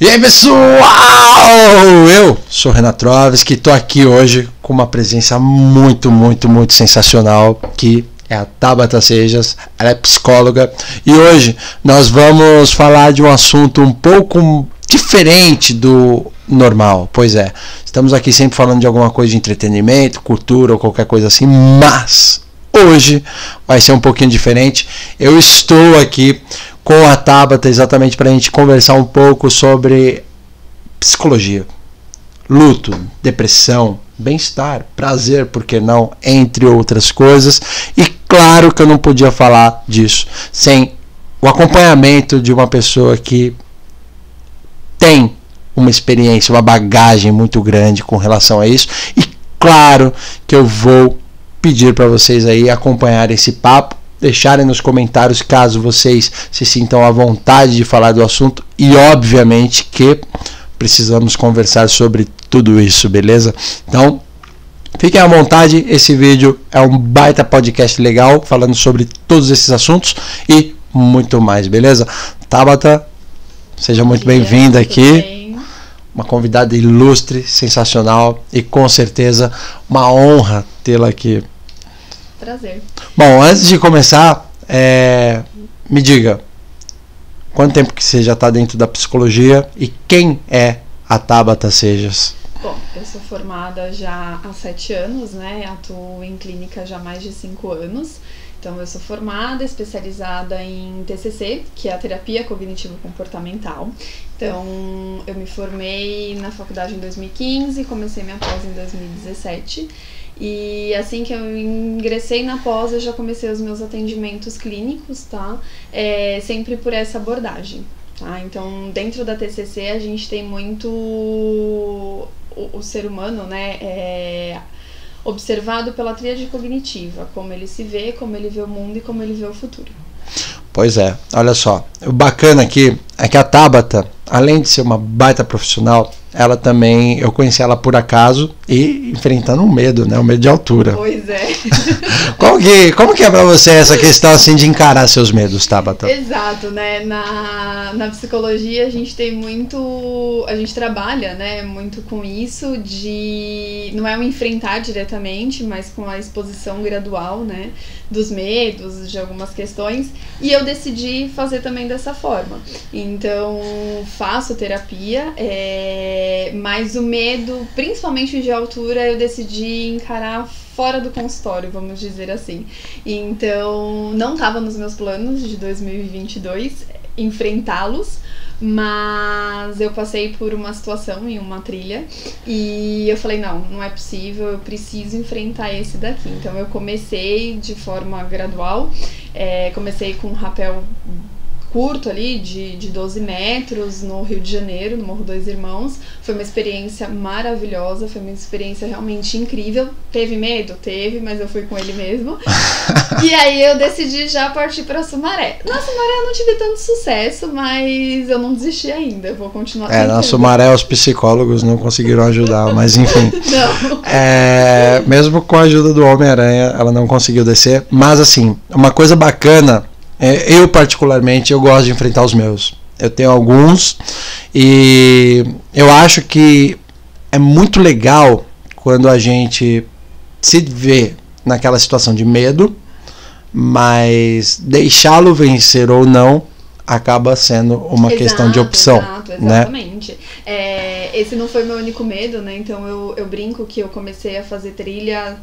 E aí, pessoal, eu sou o Renato Troves, que estou aqui hoje com uma presença muito sensacional, que é a Tabata Sejas. Ela é psicóloga e hoje nós vamos falar de um assunto um pouco diferente do normal. Pois é, estamos aqui sempre falando de alguma coisa de entretenimento, cultura ou qualquer coisa assim, mas hoje vai ser um pouquinho diferente. Eu estou aqui com a Tabata exatamente para a gente conversar um pouco sobre psicologia, luto, depressão, bem-estar, prazer, por que não, entre outras coisas. E claro que eu não podia falar disso sem o acompanhamento de uma pessoa que tem uma experiência, uma bagagem muito grande com relação a isso. E claro que eu vou pedir para vocês aí acompanharem esse papo, deixarem nos comentários caso vocês se sintam à vontade de falar do assunto, e obviamente que precisamos conversar sobre tudo isso, beleza? Então, fiquem à vontade, esse vídeo é um baita podcast legal, falando sobre todos esses assuntos e muito mais, beleza? Tabata, seja muito bem-vinda aqui, uma convidada ilustre, sensacional e com certeza uma honra tê-la aqui. Prazer. Bom, antes de começar, me diga, quanto tempo que você já está dentro da psicologia e quem é a Tabata Sejas? Bom, eu sou formada já há 7 anos, né? Atuo em clínica já há mais de 5 anos. Então, eu sou formada, especializada em TCC, que é a terapia cognitivo-comportamental. Então, eu me formei na faculdade em 2015, comecei minha pós em 2017. E assim que eu ingressei na pós, eu já comecei os meus atendimentos clínicos, tá? Sempre por essa abordagem, tá? Então, dentro da TCC, a gente tem muito o ser humano, né? Observado pela tríade cognitiva, como ele se vê, como ele vê o mundo e como ele vê o futuro. Pois é, olha só, o bacana aqui é que a Tabata, além de ser uma baita profissional, ela também, eu conheci ela por acaso e enfrentando um medo, né? Um medo de altura. Pois é. Como que é pra você essa questão assim de encarar seus medos, Tabata? Exato, né? Na psicologia a gente tem muito, a gente trabalha, né, muito com isso de, não é um enfrentar diretamente, mas com a exposição gradual, né, dos medos, de algumas questões, e eu decidi fazer também dessa forma. Então, faço terapia, mas o medo, principalmente de altura, eu decidi encarar fora do consultório, vamos dizer assim. Então, não estava nos meus planos de 2022 enfrentá-los, mas eu passei por uma situação em uma trilha e eu falei, não é possível, eu preciso enfrentar esse daqui. Então, eu comecei de forma gradual, comecei com um rapel curto ali, de 12 metros, no Rio de Janeiro, no Morro Dois Irmãos. Foi uma experiência maravilhosa, foi uma experiência realmente incrível. Teve medo? Teve, mas eu fui com ele mesmo. E aí eu decidi já partir pra Sumaré. Na Sumaré eu não tive tanto sucesso, mas eu não desisti ainda, eu vou continuar tentando. Na Sumaré os psicólogos não conseguiram ajudar, mas enfim. Não. Mesmo com a ajuda do Homem-Aranha, ela não conseguiu descer. Mas assim, uma coisa bacana, eu particularmente, eu gosto de enfrentar os meus. Eu tenho alguns e eu acho que é muito legal quando a gente se vê naquela situação de medo, mas deixá-lo vencer ou não acaba sendo uma questão de opção. Exatamente. Né? Esse não foi meu único medo, né? Então eu brinco que eu comecei a fazer trilha.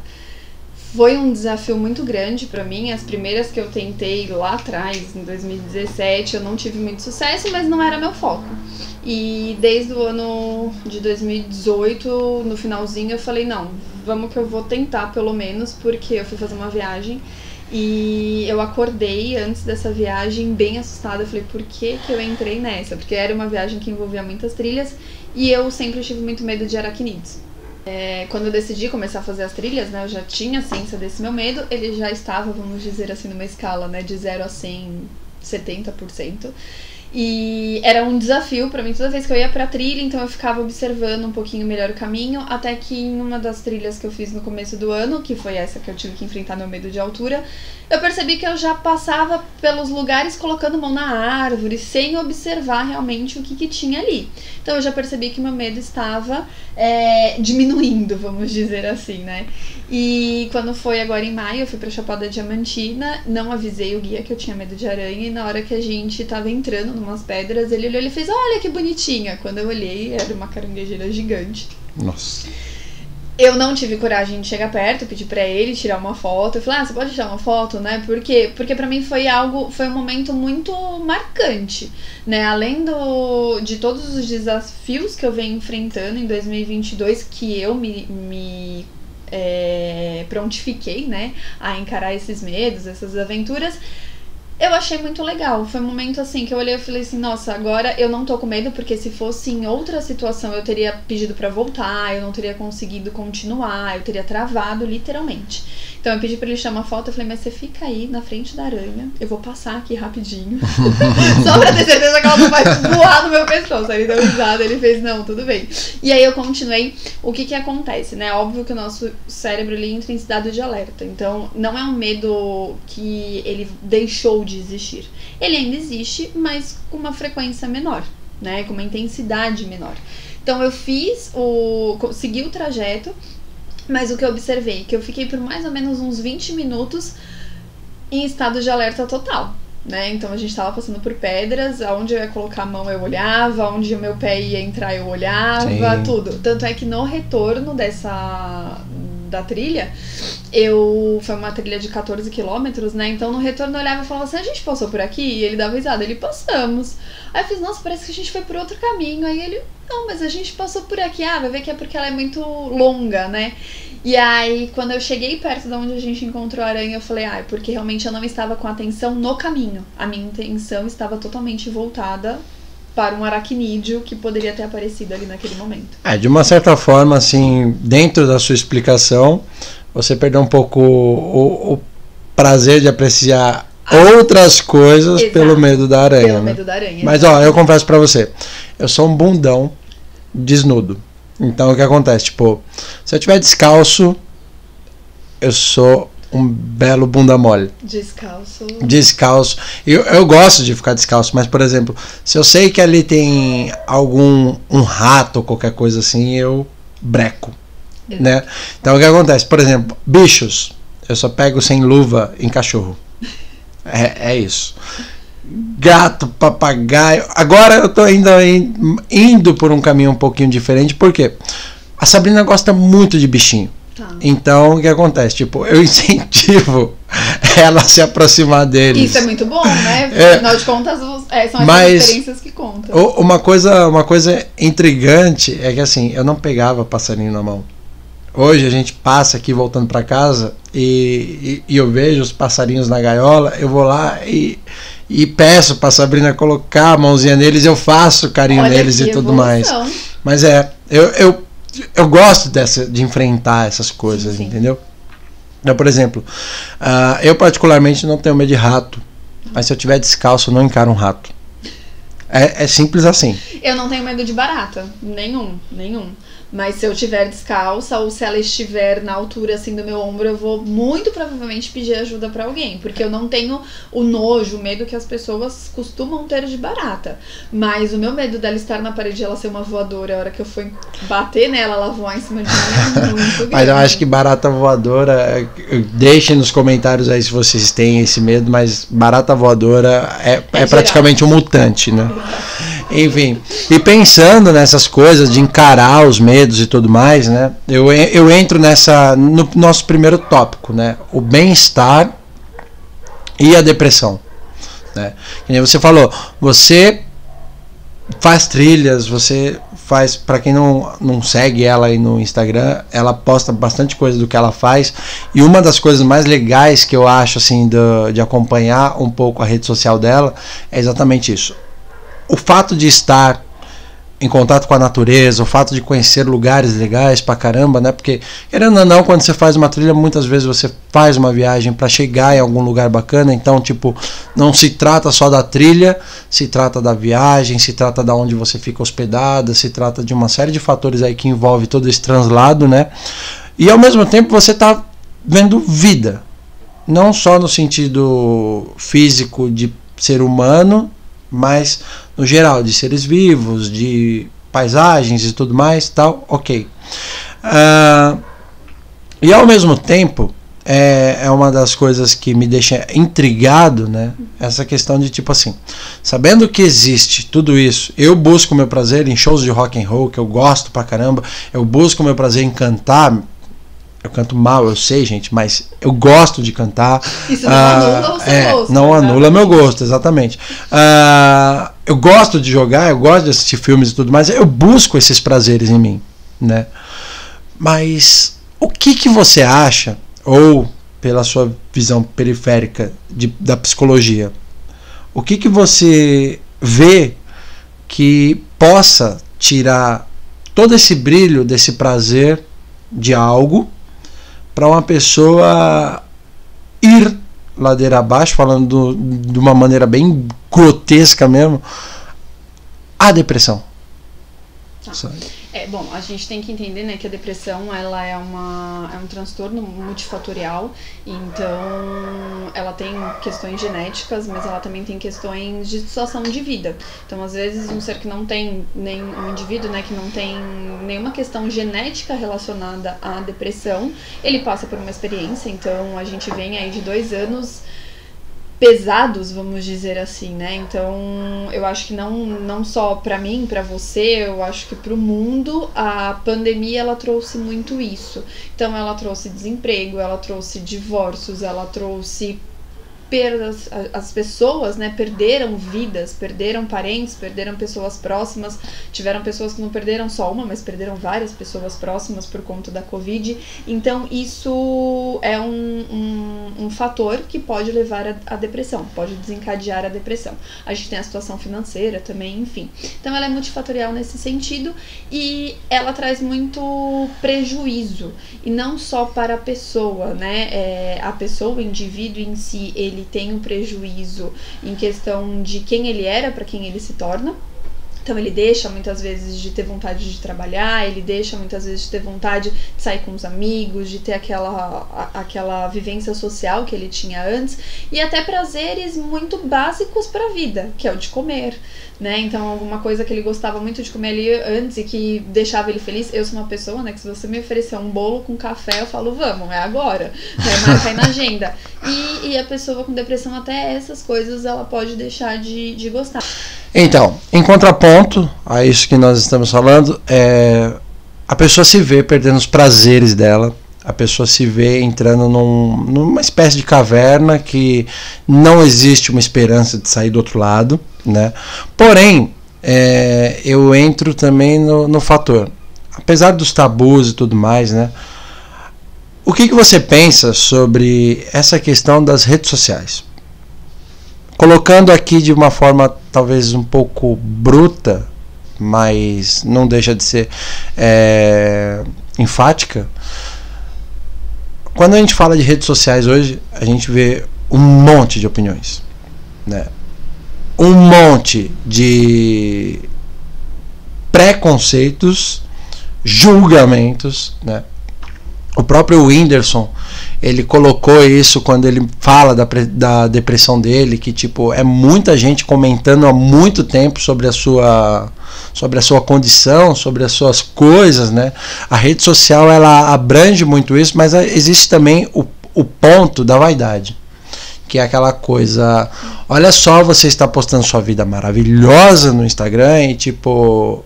Foi um desafio muito grande pra mim. As primeiras que eu tentei lá atrás, em 2017, eu não tive muito sucesso, mas não era meu foco. E desde o ano de 2018, no finalzinho, eu falei, não, vamos que eu vou tentar pelo menos, porque eu fui fazer uma viagem e eu acordei antes dessa viagem bem assustada. Eu falei, por que eu entrei nessa? Porque era uma viagem que envolvia muitas trilhas e eu sempre tive muito medo de aracnídeos. Quando eu decidi começar a fazer as trilhas, né, eu já tinha ciência desse meu medo, ele já estava, vamos dizer assim, numa escala, né, de 0 a 100, 70%. E era um desafio pra mim toda vez que eu ia pra trilha, então eu ficava observando um pouquinho melhor o caminho, até que em uma das trilhas que eu fiz no começo do ano, que foi essa que eu tive que enfrentar meu medo de altura, eu percebi que eu já passava pelos lugares colocando mão na árvore, sem observar realmente o que tinha ali. Então eu já percebi que meu medo estava diminuindo, vamos dizer assim, né? E quando foi agora em maio, eu fui pra Chapada Diamantina, não avisei o guia que eu tinha medo de aranha, e na hora que a gente tava entrando numas pedras, ele olhou e fez, olha que bonitinha. Quando eu olhei, era uma caranguejeira gigante. Nossa. Eu não tive coragem de chegar perto, pedi pra ele tirar uma foto. Eu falei, você pode tirar uma foto, né? Por quê? Porque pra mim foi um momento muito marcante, né? Além de todos os desafios que eu venho enfrentando em 2022, que eu me prontifiquei, né, a encarar esses medos, essas aventuras, eu achei muito legal. Foi um momento assim que eu olhei e falei assim, nossa, agora eu não tô com medo, porque se fosse em outra situação eu teria pedido pra voltar, eu não teria conseguido continuar, eu teria travado literalmente. Então eu pedi pra ele tirar uma foto, eu falei, mas você fica aí na frente da aranha, eu vou passar aqui rapidinho só pra ter certeza que ela não vai voar no meu pescoço. Aí ele deu risada, ele fez, não, tudo bem. E aí eu continuei. O que acontece, né? Óbvio que o nosso cérebro ele entra em estado de alerta, então não é um medo que ele deixou de existir. Ele ainda existe, mas com uma frequência menor, né? Com uma intensidade menor. Então eu segui o trajeto, mas o que eu observei, que eu fiquei por mais ou menos uns 20 minutos em estado de alerta total, né? Então a gente tava passando por pedras, aonde eu ia colocar a mão eu olhava, aonde o meu pé ia entrar eu olhava, sim, tudo. Tanto é que no retorno da trilha, foi uma trilha de 14 quilômetros, né? Então no retorno eu olhava e falava assim, a gente passou por aqui? E ele dava risada, ele, passamos. Aí eu fiz, nossa, parece que a gente foi por outro caminho. Aí ele, não, mas a gente passou por aqui. Ah, vai ver que é porque ela é muito longa, né? E aí, quando eu cheguei perto de onde a gente encontrou a aranha, eu falei, é porque realmente eu não estava com atenção no caminho. A minha intenção estava totalmente voltada para um aracnídeo que poderia ter aparecido ali naquele momento. De uma certa forma, assim, dentro da sua explicação, você perdeu um pouco o prazer de apreciar outras coisas, exato, pelo medo da aranha. Pelo medo da aranha. Mas, eu confesso pra você, eu sou um bundão desnudo. Então, o que acontece? Tipo, se eu tiver descalço, eu sou um belo bunda mole. Descalço. Eu gosto de ficar descalço, mas, por exemplo, se eu sei que ali tem um rato ou qualquer coisa assim, eu breco, né? Então, o que acontece? Por exemplo, bichos, eu só pego sem luva em cachorro. É isso. Gato, papagaio. Agora eu tô indo por um caminho um pouquinho diferente, porque a Sabrina gosta muito de bichinho. Tá. Então, o que acontece? Tipo, eu incentivo ela a se aproximar deles. Isso é muito bom, né? Afinal de contas, são as experiências que contam. Uma coisa intrigante é que, assim, eu não pegava passarinho na mão. Hoje a gente passa aqui voltando para casa e eu vejo os passarinhos na gaiola, eu vou lá e peço pra Sabrina colocar a mãozinha neles, eu faço carinho neles e tudo mais. Mas eu gosto de enfrentar essas coisas, sim, entendeu? Então, por exemplo, eu particularmente não tenho medo de rato, mas se eu tiver descalço eu não encaro um rato. É simples assim. Eu não tenho medo de barata, nenhum. Mas se eu tiver descalça ou se ela estiver na altura assim do meu ombro, eu vou muito provavelmente pedir ajuda pra alguém, porque eu não tenho o nojo, o medo que as pessoas costumam ter de barata. Mas o meu medo dela estar na parede e ela ser uma voadora, a hora que eu for bater nela, ela voar em cima de mim, é muito grande. Mas eu acho que barata voadora, deixem nos comentários aí se vocês têm esse medo, mas barata voadora é praticamente um mutante, né? Enfim, e pensando nessas coisas de encarar os medos e tudo mais, né? Eu entro no nosso primeiro tópico, né? O bem-estar e a depressão, né? Que nem você falou, você faz trilhas, você faz, para quem não segue ela aí no Instagram, ela posta bastante coisa do que ela faz, e uma das coisas mais legais que eu acho, assim, de acompanhar um pouco a rede social dela é exatamente isso. O fato de estar em contato com a natureza, o fato de conhecer lugares legais pra caramba, né? Porque, querendo ou não, quando você faz uma trilha, muitas vezes você faz uma viagem para chegar em algum lugar bacana, então, tipo, não se trata só da trilha, se trata da viagem, se trata da onde você fica hospedada, se trata de uma série de fatores aí que envolve todo esse translado, né? E ao mesmo tempo você tá vendo vida, não só no sentido físico de ser humano, mas no geral, de seres vivos, de paisagens e tudo mais, tal, ok. E ao mesmo tempo, é uma das coisas que me deixa intrigado, né? Essa questão de tipo assim, sabendo que existe tudo isso, eu busco meu prazer em shows de rock and roll, que eu gosto pra caramba, eu busco meu prazer em cantar. Eu canto mal, eu sei, gente, mas eu gosto de cantar. Isso não anula o seu gosto. Não anula meu gosto, exatamente. Eu gosto de jogar, eu gosto de assistir filmes e tudo mais, eu busco esses prazeres em mim, né? Mas o que você acha, ou pela sua visão periférica da psicologia, o que você vê que possa tirar todo esse brilho desse prazer de algo para uma pessoa ir ladeira abaixo, falando de uma maneira bem grotesca mesmo, a depressão? Tá. Bom, a gente tem que entender, né, que a depressão ela é um transtorno multifatorial, então ela tem questões genéticas, mas ela também tem questões de situação de vida. Então, às vezes, um ser que não tem, um indivíduo, né, que não tem nenhuma questão genética relacionada à depressão, ele passa por uma experiência, então a gente vem aí de 2 anos pesados, vamos dizer assim, né? Então, eu acho que não só pra mim, pra você, eu acho que pro mundo, a pandemia, ela trouxe muito isso. Então, ela trouxe desemprego, ela trouxe divórcios, ela trouxe perdas, as pessoas, né, perderam vidas, perderam parentes, perderam pessoas próximas, tiveram pessoas que não perderam só uma, mas perderam várias pessoas próximas por conta da Covid, então isso é um fator que pode levar à depressão, pode desencadear a depressão. A gente tem a situação financeira também, enfim. Então ela é multifatorial nesse sentido e ela traz muito prejuízo, e não só para a pessoa, né, a pessoa, o indivíduo em si, ele tem um prejuízo em questão de quem ele era para quem ele se torna. Então ele deixa muitas vezes de ter vontade de trabalhar, ele deixa muitas vezes de ter vontade de sair com os amigos, de ter aquela vivência social que ele tinha antes, e até prazeres muito básicos para a vida, que é o de comer, né? Então alguma coisa que ele gostava muito de comer ali antes e que deixava ele feliz. Eu sou uma pessoa, né, que se você me oferecer um bolo com café, eu falo, vamos, é agora, né? Marca aí na agenda. E a pessoa com depressão, até essas coisas ela pode deixar de gostar. Então, em contraponto a isso que nós estamos falando, a pessoa se vê perdendo os prazeres dela, a pessoa se vê entrando numa espécie de caverna que não existe uma esperança de sair do outro lado, né? Porém, eu entro também no fator, apesar dos tabus e tudo mais, né? O que você pensa sobre essa questão das redes sociais? Colocando aqui de uma forma talvez um pouco bruta, mas não deixa de ser enfática. Quando a gente fala de redes sociais hoje, a gente vê um monte de opiniões, né? Um monte de preconceitos, julgamentos, né? O próprio Whindersson, ele colocou isso quando ele fala da depressão dele, que tipo, é muita gente comentando há muito tempo sobre a sua condição, sobre as suas coisas, né? A rede social, ela abrange muito isso, mas existe também o ponto da vaidade, que é aquela coisa, olha só, você está postando sua vida maravilhosa no Instagram e tipo...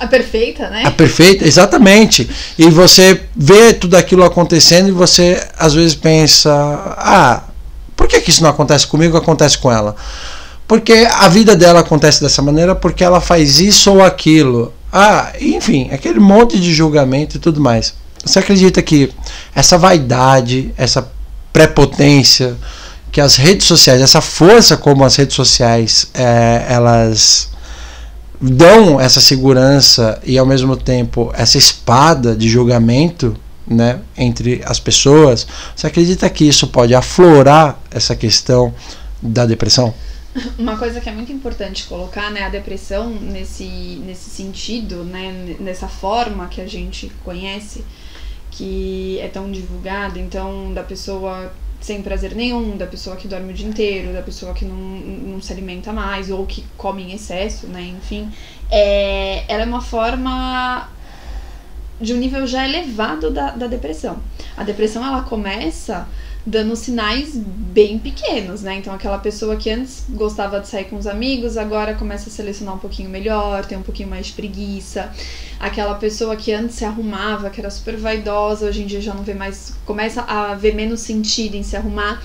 A perfeita, né? A perfeita, exatamente. E você vê tudo aquilo acontecendo e você às vezes pensa, por que isso não acontece comigo, acontece com ela? Porque a vida dela acontece dessa maneira, porque ela faz isso ou aquilo. Enfim, aquele monte de julgamento e tudo mais. Você acredita que essa vaidade, essa prepotência que as redes sociais, essa força como as redes sociais, elas dão essa segurança e ao mesmo tempo essa espada de julgamento, né, entre as pessoas, você acredita que isso pode aflorar essa questão da depressão? Uma coisa que é muito importante colocar, né, a depressão nesse sentido, né, nessa forma que a gente conhece, que é tão divulgada, então da pessoa sem prazer nenhum, da pessoa que dorme o dia inteiro, da pessoa que não se alimenta mais ou que come em excesso, né, enfim, ela é uma forma de um nível já elevado da depressão. A depressão, ela começa dando sinais bem pequenos, né? Então aquela pessoa que antes gostava de sair com os amigos, agora começa a selecionar um pouquinho melhor, tem um pouquinho mais de preguiça. Aquela pessoa que antes se arrumava, que era super vaidosa, hoje em dia já não vê mais, começa a ver menos sentido em se arrumar.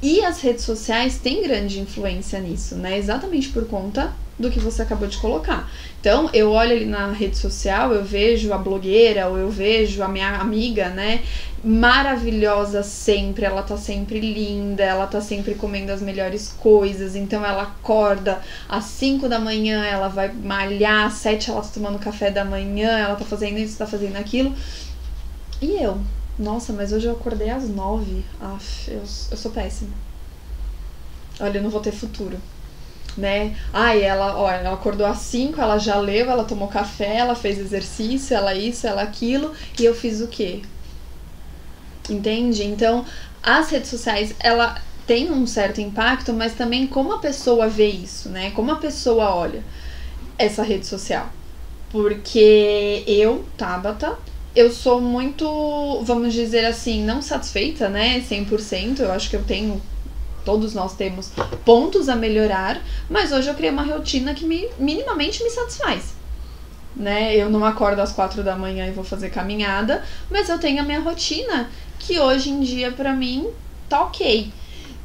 E as redes sociais têm grande influência nisso, né? Exatamente por conta do que você acabou de colocar. Então, eu olho ali na rede social, eu vejo a blogueira, ou eu vejo a minha amiga, né, maravilhosa sempre, ela tá sempre linda, ela tá sempre comendo as melhores coisas, então ela acorda às 5 da manhã, ela vai malhar, às 7 ela tá tomando café da manhã, ela tá fazendo isso, tá fazendo aquilo. E eu? Nossa, mas hoje eu acordei às 9. Eu sou péssima. Olha, eu não vou ter futuro. Né? Ela acordou às 5, ela já leu, ela tomou café, ela fez exercício, ela isso, ela aquilo, e eu fiz o quê? Entende? Então, as redes sociais, ela tem um certo impacto, mas também como a pessoa vê isso, né? Como a pessoa olha essa rede social. Porque eu, Tabata, eu sou muito, vamos dizer assim, não satisfeita, né? 100%, eu acho que eu tenho, todos nós temos pontos a melhorar, mas hoje eu criei uma rotina que minimamente me satisfaz, né? Eu não acordo às 4 da manhã e vou fazer caminhada, mas eu tenho a minha rotina que hoje em dia pra mim tá ok.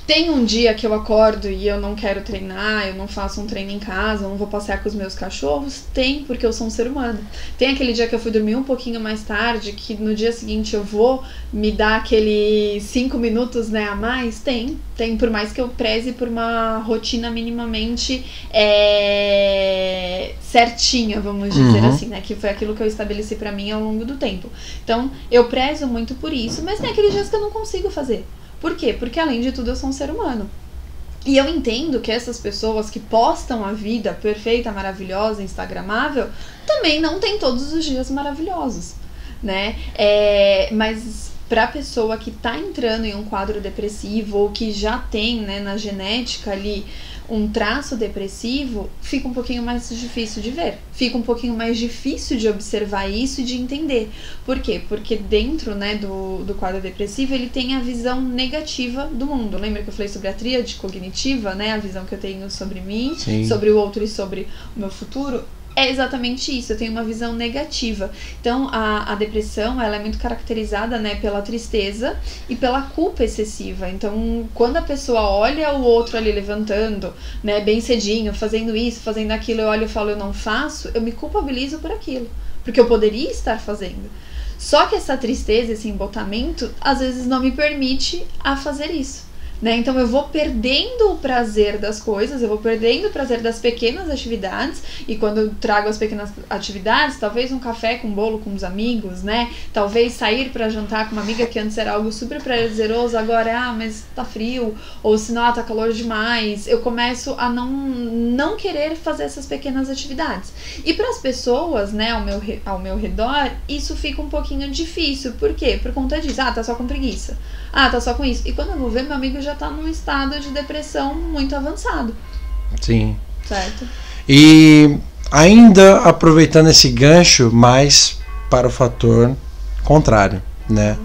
Tem um dia que eu acordo e eu não quero treinar, eu não faço um treino em casa, eu não vou passear com os meus cachorros? Tem, porque eu sou um ser humano. Tem aquele dia que eu fui dormir um pouquinho mais tarde, que no dia seguinte eu vou me dar aqueles 5 minutos, né, a mais? Tem, por mais que eu preze por uma rotina minimamente certinha, vamos dizer assim, né, que foi aquilo que eu estabeleci pra mim ao longo do tempo. Então, eu prezo muito por isso, mas tem aqueles dias que eu não consigo fazer. Por quê? Porque além de tudo eu sou um ser humano. E eu entendo que essas pessoas que postam a vida perfeita, maravilhosa, instagramável, também não tem todos os dias maravilhosos, né? Mas pra pessoa que tá entrando em um quadro depressivo ou que já tem, né, na genética ali um traço depressivo, fica um pouquinho mais difícil de ver. Fica um pouquinho mais difícil de observar isso e de entender. Por quê? Porque dentro, né, do quadro depressivo, ele tem a visão negativa do mundo. Lembra que eu falei sobre a tríade cognitiva, né? A visão que eu tenho sobre mim, Sim. sobre o outro e sobre o meu futuro. É exatamente isso, eu tenho uma visão negativa. Então, a depressão, ela é muito caracterizada, né, pela tristeza e pela culpa excessiva. Então, quando a pessoa olha o outro ali levantando, né, bem cedinho, fazendo isso, fazendo aquilo, eu olho e falo, eu não faço, eu me culpabilizo por aquilo, porque eu poderia estar fazendo. Só que essa tristeza, esse embotamento, às vezes não me permite a fazer isso. Né? Então eu vou perdendo o prazer das coisas, eu vou perdendo o prazer das pequenas atividades, e quando eu trago as pequenas atividades, talvez um café com bolo com os amigos, né? Talvez sair para jantar com uma amiga que antes era algo super prazeroso, agora mas tá frio, ou se não, tá calor demais, eu começo a não querer fazer essas pequenas atividades. E para as pessoas, né, ao meu redor, isso fica um pouquinho difícil. Por quê? Por conta disso. Tá só com preguiça. Tá só com isso. E quando eu vou ver, meu amigo já tá num estado de depressão muito avançado. Sim. Certo. E ainda aproveitando esse gancho mais para o fator contrário, né?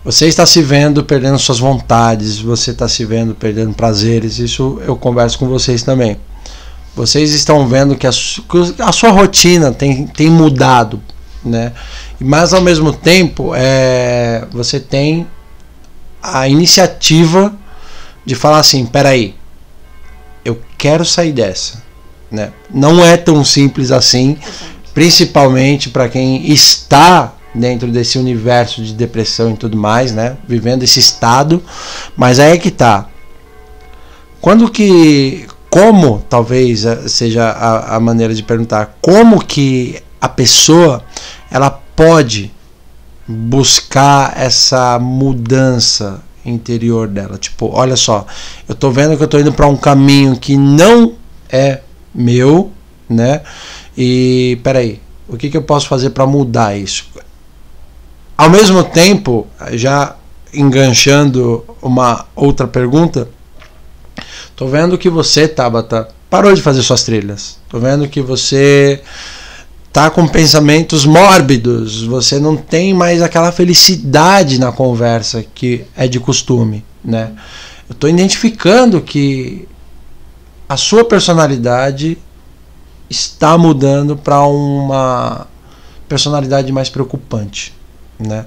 Você está se vendo perdendo suas vontades, você está se vendo perdendo prazeres, isso eu converso com vocês também. Vocês estão vendo que a sua rotina tem mudado, né? Mas ao mesmo tempo, você tem a iniciativa de falar assim, peraí, eu quero sair dessa, né? Não é tão simples assim, principalmente para quem está dentro desse universo de depressão e tudo mais, né? Vivendo esse estado, mas aí é que tá. Quando que como, talvez seja a maneira de perguntar, como que a pessoa ela pode buscar essa mudança interior dela. Tipo, olha só, eu tô vendo que eu tô indo para um caminho que não é meu, né? E peraí, o que eu posso fazer para mudar isso? Ao mesmo tempo, já enganchando uma outra pergunta, tô vendo que você, Tabata, parou de fazer suas trilhas. Tô vendo que você tá com pensamentos mórbidos, você não tem mais aquela felicidade na conversa que é de costume, né? Eu tô identificando que a sua personalidade está mudando para uma personalidade mais preocupante, né?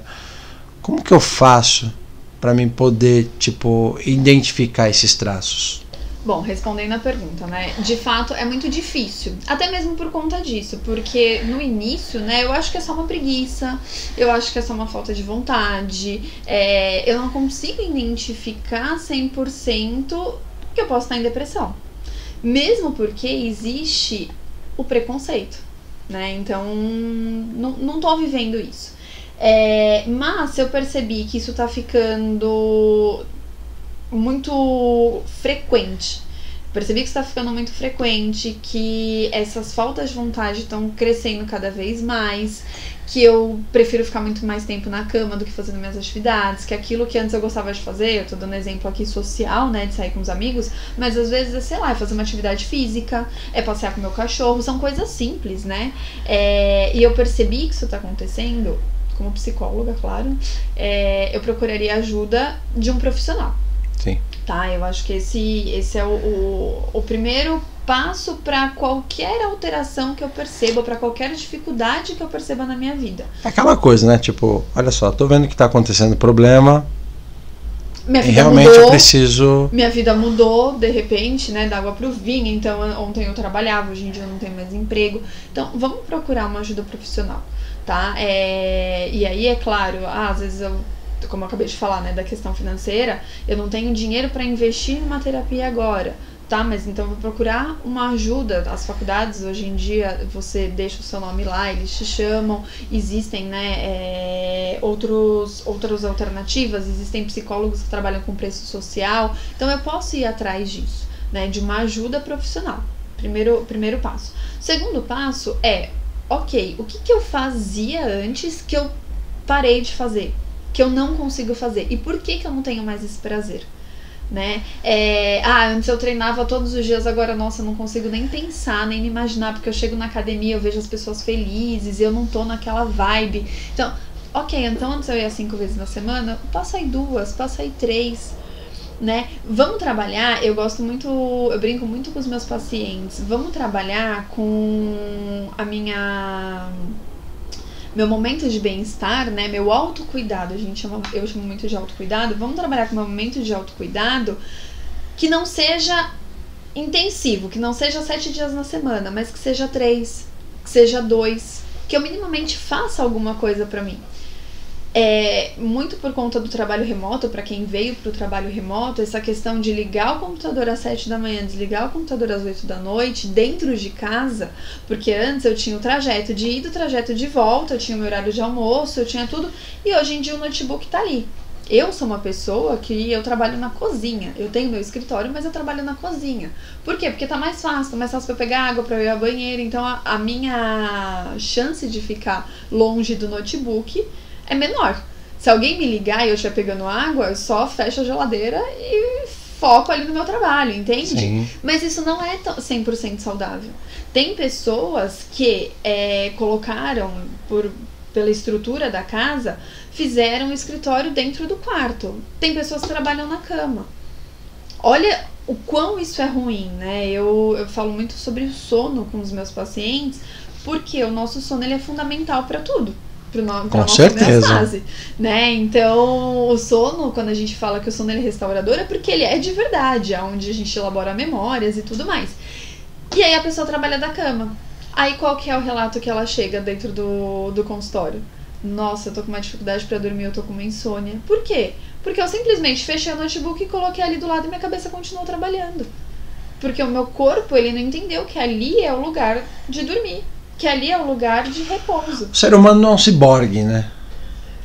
Como que eu faço para mim poder, tipo, identificar esses traços? Bom, respondendo a pergunta, né? De fato, é muito difícil. Até mesmo por conta disso. Porque no início, né? Eu acho que é só uma preguiça. Eu acho que é só uma falta de vontade. Eu não consigo identificar 100% que eu posso estar em depressão. Mesmo porque existe o preconceito, né? Então, não tô vivendo isso. Mas eu percebi que isso tá ficando muito frequente. Percebi que está ficando muito frequente, que essas faltas de vontade estão crescendo cada vez mais, que eu prefiro ficar muito mais tempo na cama do que fazendo minhas atividades, que aquilo que antes eu gostava de fazer, eu tô dando exemplo aqui social, né, de sair com os amigos, mas às vezes é, sei lá, é fazer uma atividade física, é passear com meu cachorro, são coisas simples, né, e eu percebi que isso tá acontecendo, como psicóloga, claro, eu procuraria ajuda de um profissional. Sim. Tá, eu acho que esse é o primeiro passo para qualquer alteração que eu perceba, para qualquer dificuldade que eu perceba na minha vida. É aquela coisa, né? Tipo, olha só, tô vendo que tá acontecendo problema. Minha vida realmente mudou, eu preciso. Minha vida mudou de repente, né? Da água pro vinho. Então, ontem eu trabalhava, hoje em dia eu não tenho mais emprego. Então, vamos procurar uma ajuda profissional, tá? E aí, é claro, às vezes como eu acabei de falar, né, da questão financeira, eu não tenho dinheiro para investir em uma terapia agora, tá? Mas então eu vou procurar uma ajuda. As faculdades, hoje em dia, você deixa o seu nome lá, eles te chamam, existem, né, outras alternativas, existem psicólogos que trabalham com preço social, então eu posso ir atrás disso, né, de uma ajuda profissional. Primeiro passo. Segundo passo é, ok, o que eu fazia antes que eu parei de fazer? Que eu não consigo fazer. E por que eu não tenho mais esse prazer? Né? Antes eu treinava todos os dias, agora, nossa, eu não consigo nem pensar, nem me imaginar, porque eu chego na academia, eu vejo as pessoas felizes, eu não tô naquela vibe. Então, ok, então antes eu ia 5 vezes na semana, passa aí 2, passa aí 3, né? Vamos trabalhar, eu brinco muito com os meus pacientes, vamos trabalhar com meu momento de bem-estar, né, meu autocuidado, eu chamo muito de autocuidado, vamos trabalhar com meu momento de autocuidado que não seja intensivo, que não seja 7 dias na semana, mas que seja 3, que seja 2, que eu minimamente faça alguma coisa pra mim. Muito por conta do trabalho remoto, para quem veio pro trabalho remoto, essa questão de ligar o computador às 7 da manhã, desligar o computador às 8 da noite, dentro de casa, porque antes eu tinha o trajeto de ida, o trajeto de volta, eu tinha o meu horário de almoço, eu tinha tudo, e hoje em dia o notebook tá ali. Eu sou uma pessoa que eu trabalho na cozinha, eu tenho meu escritório, mas eu trabalho na cozinha. Por quê? Porque tá mais fácil pra eu pegar água, pra eu ir à banheira, então a minha chance de ficar longe do notebook é menor. Se alguém me ligar e eu estiver pegando água, eu só fecho a geladeira e foco ali no meu trabalho, entende? Sim. Mas isso não é 100% saudável. Tem pessoas que colocaram, pela estrutura da casa, fizeram um escritório dentro do quarto. Tem pessoas que trabalham na cama. Olha o quão isso é ruim, né? Eu falo muito sobre o sono com os meus pacientes, porque o nosso sono ele é fundamental para tudo. Com certeza. Fase, né? Então, o sono, quando a gente fala que o sono ele é restaurador, é porque ele é de verdade, é onde a gente elabora memórias e tudo mais. E aí a pessoa trabalha da cama. Aí qual que é o relato que ela chega dentro do consultório? Nossa, eu tô com uma dificuldade pra dormir, eu tô com uma insônia. Por quê? Porque eu simplesmente fechei o notebook e coloquei ali do lado e minha cabeça continuou trabalhando. Porque o meu corpo, ele não entendeu que ali é o lugar de dormir, que ali é o lugar de repouso. O ser humano não é um ciborgue, né?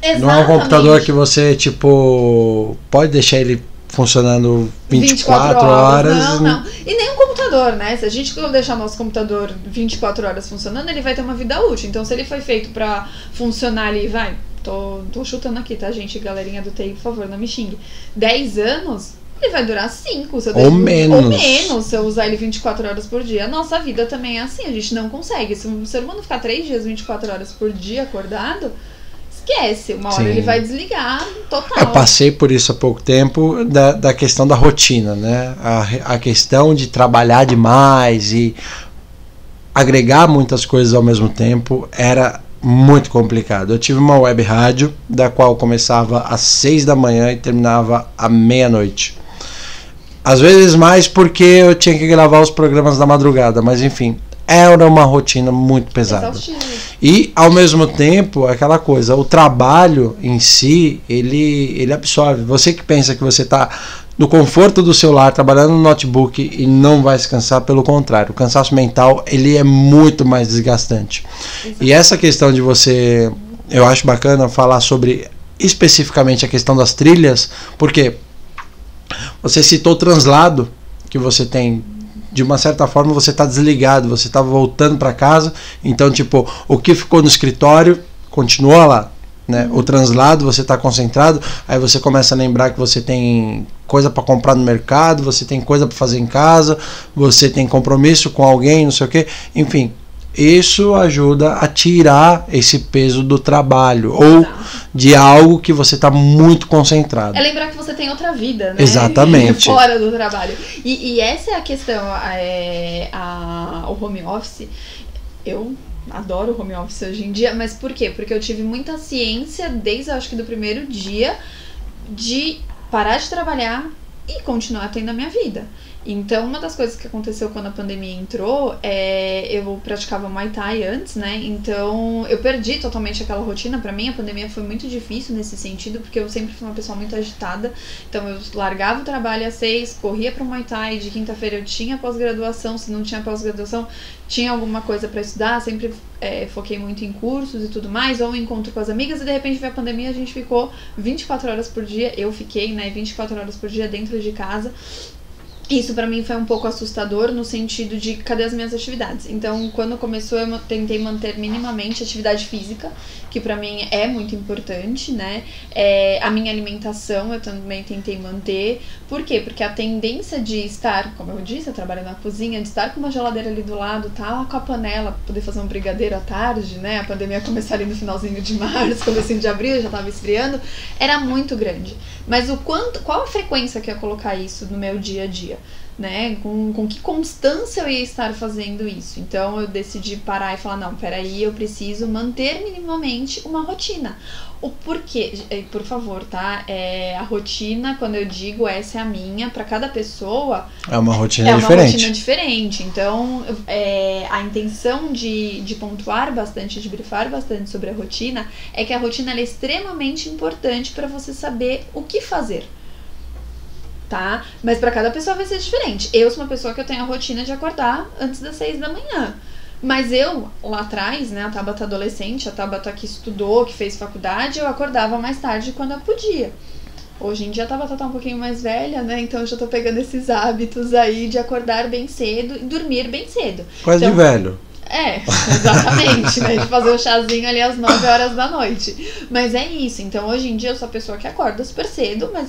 Exatamente. Não é um computador que você, tipo, pode deixar ele funcionando 24 horas. Não. E nem um computador, né? Se a gente deixar nosso computador 24 horas funcionando, ele vai ter uma vida útil. Então, se ele foi feito pra funcionar ali, tô chutando aqui, tá, gente? Galerinha do TI, por favor, não me xingue. 10 anos, ele vai durar 5. Ou menos. Se eu usar ele 24 horas por dia. A nossa vida também é assim, a gente não consegue. Se o ser humano ficar 3 dias, 24 horas por dia acordado, esquece, uma hora ele vai desligar total. Eu passei por isso há pouco tempo, da questão da rotina, né? A questão de trabalhar demais e agregar muitas coisas ao mesmo tempo era muito complicado. Eu tive uma web rádio, da qual começava às 6 da manhã e terminava à meia-noite. Às vezes mais porque eu tinha que gravar os programas da madrugada, mas enfim, era uma rotina muito pesada. E, ao mesmo tempo, aquela coisa, o trabalho em si, ele absorve. Você que pensa que você está no conforto do seu lar, trabalhando no notebook e não vai se cansar, pelo contrário. O cansaço mental, ele é muito mais desgastante. Exato. E essa questão de você, eu acho bacana falar sobre, especificamente, a questão das trilhas, porque você citou o translado que você tem. De uma certa forma você está desligado, você está voltando para casa, então tipo, o que ficou no escritório continua lá, né? O translado, você está concentrado, aí você começa a lembrar que você tem coisa para comprar no mercado, você tem coisa para fazer em casa, você tem compromisso com alguém, não sei o que, enfim, isso ajuda a tirar esse peso do trabalho ou de algo que você está muito concentrado. É lembrar que você tem outra vida, né? Exatamente. Fora do trabalho. E essa é a questão, o home office. Eu adoro o home office hoje em dia, mas por quê? Porque eu tive muita ciência desde, acho que do primeiro dia, de parar de trabalhar e continuar tendo a minha vida. Então, uma das coisas que aconteceu quando a pandemia entrou, eu praticava Muay Thai antes, né? Então, eu perdi totalmente aquela rotina. Pra mim, a pandemia foi muito difícil nesse sentido, porque eu sempre fui uma pessoa muito agitada. Então, eu largava o trabalho às 6, corria pro Muay Thai. De quinta-feira eu tinha pós-graduação. Se não tinha pós-graduação, tinha alguma coisa pra estudar. Sempre foquei muito em cursos e tudo mais, ou encontro com as amigas. E, de repente, veio a pandemia, a gente ficou 24 horas por dia. Eu fiquei, né, 24 horas por dia dentro de casa. Isso pra mim foi um pouco assustador no sentido de cadê as minhas atividades. Então, quando começou, eu tentei manter minimamente atividade física, que pra mim é muito importante, né? A minha alimentação eu também tentei manter. Por quê? Porque a tendência de estar, como eu disse, eu trabalho na cozinha, de estar com uma geladeira ali do lado, tá com a panela, poder fazer um brigadeiro à tarde, né? A pandemia começou ali no finalzinho de março, comecinho de abril, já tava esfriando, era muito grande. Mas qual a frequência que eu ia colocar isso no meu dia a dia? Né? Com que constância eu ia estar fazendo isso? Então eu decidi parar e falar, não, peraí, eu preciso manter minimamente uma rotina. O porquê, por favor, tá? A rotina, quando eu digo essa é a minha, para cada pessoa é uma rotina diferente. Uma rotina diferente. Então a intenção de pontuar bastante, de brifar bastante sobre a rotina, é que a rotina ela é extremamente importante para você saber o que fazer. Tá? Mas pra cada pessoa vai ser diferente. Eu sou uma pessoa que eu tenho a rotina de acordar antes das 6 da manhã. Mas eu, lá atrás, né, a Tabata adolescente, a Tabata que estudou, que fez faculdade, eu acordava mais tarde quando eu podia. Hoje em dia a Tabata tá um pouquinho mais velha, né, então eu já tô pegando esses hábitos aí de acordar bem cedo e dormir bem cedo. Coisa de velho. Exatamente, né? De fazer o chazinho ali às 9 horas da noite. Mas é isso, então hoje em dia eu sou a pessoa que acorda super cedo, mas